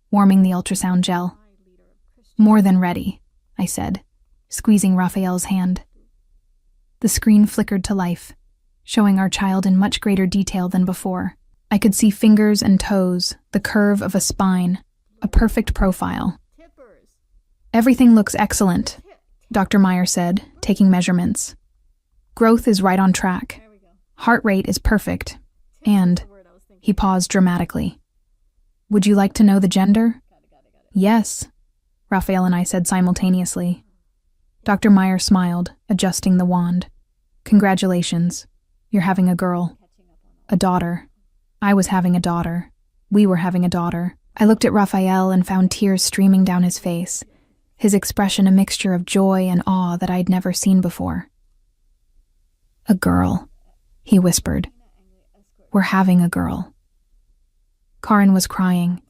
warming the ultrasound gel. More than ready, I said, squeezing Raphael's hand. The screen flickered to life, showing our child in much greater detail than before. I could see fingers and toes, the curve of a spine, a perfect profile. Everything looks excellent, Dr. Meyer said, taking measurements. Growth is right on track. Heart rate is perfect. And, he paused dramatically. Would you like to know the gender? Yes, Raphael and I said simultaneously. Dr. Meyer smiled, adjusting the wand. Congratulations. You're having a girl. A daughter. I was having a daughter. We were having a daughter. I looked at Raphael and found tears streaming down his face, his expression a mixture of joy and awe that I'd never seen before. A girl, he whispered. We're having a girl. Karin was crying.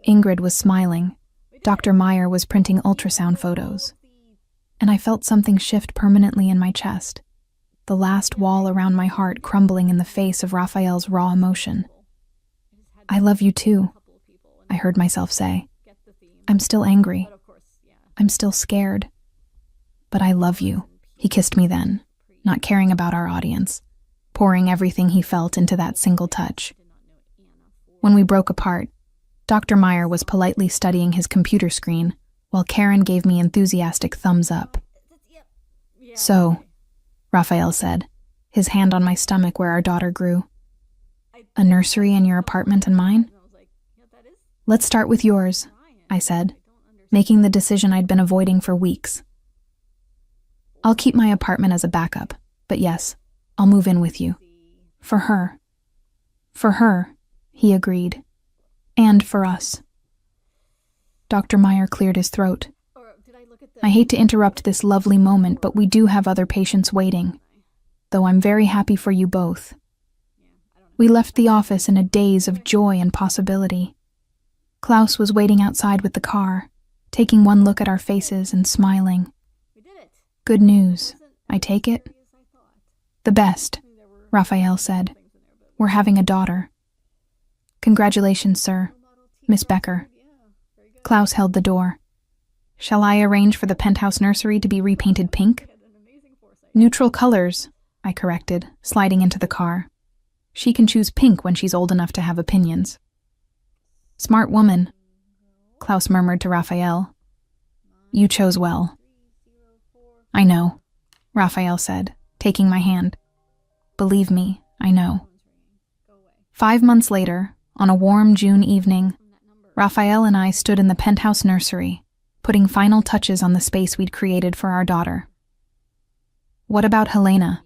Ingrid was smiling. Dr. Meyer was printing ultrasound photos. And I felt something shift permanently in my chest, the last wall around my heart crumbling in the face of Raphael's raw emotion. I love you too, I heard myself say. I'm still angry. I'm still scared. But I love you. He kissed me then, not caring about our audience, pouring everything he felt into that single touch. When we broke apart, Dr. Meyer was politely studying his computer screen, while Karen gave me enthusiastic thumbs up. So, Raphael said, his hand on my stomach where our daughter grew. A nursery in your apartment and mine? Let's start with yours, I said, making the decision I'd been avoiding for weeks. I'll keep my apartment as a backup, but yes, I'll move in with you. For her. For her, he agreed. And for us. Dr. Meyer cleared his throat. I hate to interrupt this lovely moment, but we do have other patients waiting, though I'm very happy for you both. We left the office in a daze of joy and possibility. Klaus was waiting outside with the car, taking one look at our faces and smiling. Good news, I take it? The best, Raphael said. We're having a daughter. Congratulations, sir. Miss Becker. Klaus held the door. Shall I arrange for the penthouse nursery to be repainted pink? Neutral colors, I corrected, sliding into the car. She can choose pink when she's old enough to have opinions. Smart woman, Klaus murmured to Raphael. You chose well. I know, Raphael said, taking my hand. Believe me, I know. 5 months later, on a warm June evening, Raphael and I stood in the penthouse nursery, putting final touches on the space we'd created for our daughter. "What about Helena?"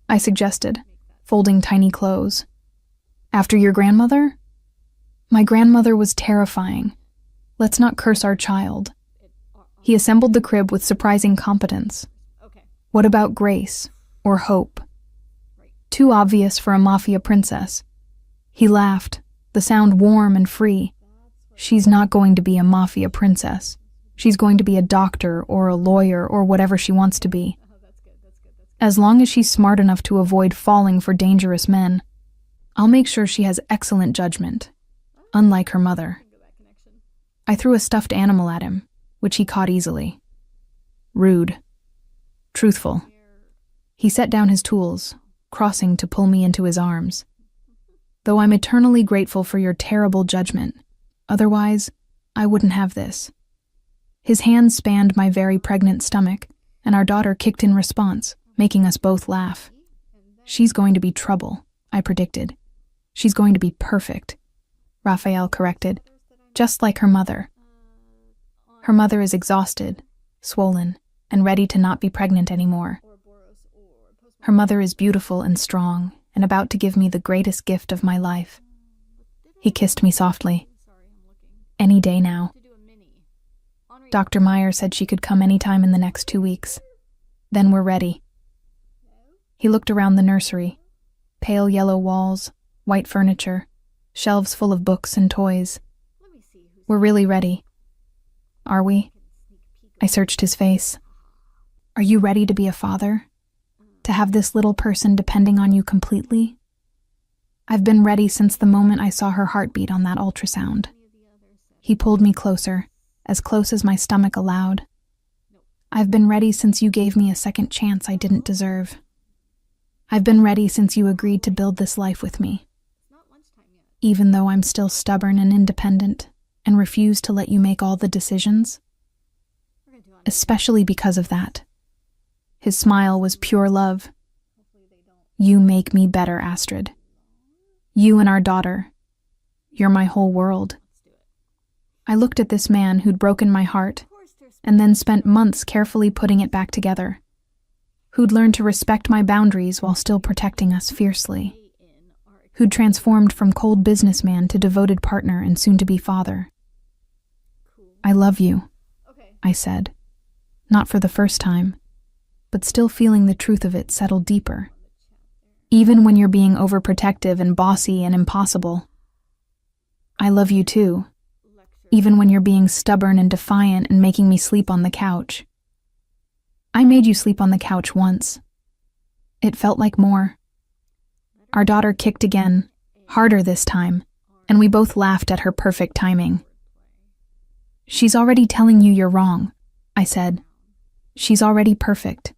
I suggested, folding tiny clothes. "After your grandmother?" "My grandmother was terrifying. Let's not curse our child." He assembled the crib with surprising competence. "What about Grace, or Hope?" "Too obvious for a Mafia princess." He laughed, the sound warm and free. "She's not going to be a Mafia princess. She's going to be a doctor or a lawyer or whatever she wants to be. As long as she's smart enough to avoid falling for dangerous men, I'll make sure she has excellent judgment, unlike her mother." I threw a stuffed animal at him, which he caught easily. Rude. Truthful. He set down his tools, crossing to pull me into his arms. "Though I'm eternally grateful for your terrible judgment, otherwise, I wouldn't have this." His hands spanned my very pregnant stomach, and our daughter kicked in response, making us both laugh. "She's going to be trouble," I predicted. "She's going to be perfect," Raphael corrected, "just like her mother. Her mother is exhausted, swollen, and ready to not be pregnant anymore. Her mother is beautiful and strong, and about to give me the greatest gift of my life." He kissed me softly. "Any day now." Dr. Meyer said she could come any time in the next 2 weeks. Then we're ready. He looked around the nursery. Pale yellow walls, white furniture, shelves full of books and toys. "We're really ready." "Are we?" I searched his face. "Are you ready to be a father? To have this little person depending on you completely?" "I've been ready since the moment I saw her heartbeat on that ultrasound." He pulled me closer, as close as my stomach allowed. "I've been ready since you gave me a second chance I didn't deserve. I've been ready since you agreed to build this life with me. Even though I'm still stubborn and independent and refuse to let you make all the decisions. Especially because of that." His smile was pure love. "You make me better, Astrid. You and our daughter. You're my whole world." I looked at this man who'd broken my heart and then spent months carefully putting it back together, who'd learned to respect my boundaries while still protecting us fiercely, who'd transformed from cold businessman to devoted partner and soon-to-be father. "I love you," I said, not for the first time, but still feeling the truth of it settle deeper. Even when you're being overprotective and bossy and impossible. "I love you too, even when you're being stubborn and defiant and making me sleep on the couch. I made you sleep on the couch once. It felt like more." Our daughter kicked again, harder this time, and we both laughed at her perfect timing. "She's already telling you you're wrong," I said. "She's already perfect."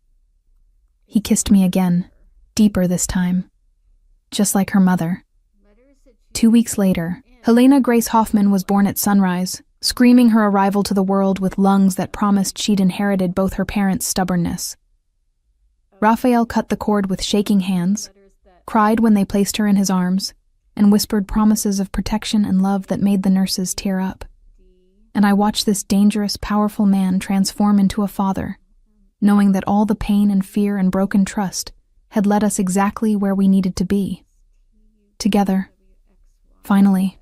He kissed me again, deeper this time, just like her mother. 2 weeks later, Helena Grace Hoffman was born at sunrise, screaming her arrival to the world with lungs that promised she'd inherited both her parents' stubbornness. Raphael cut the cord with shaking hands, cried when they placed her in his arms, and whispered promises of protection and love that made the nurses tear up. And I watched this dangerous, powerful man transform into a father, knowing that all the pain and fear and broken trust had led us exactly where we needed to be. Together, finally.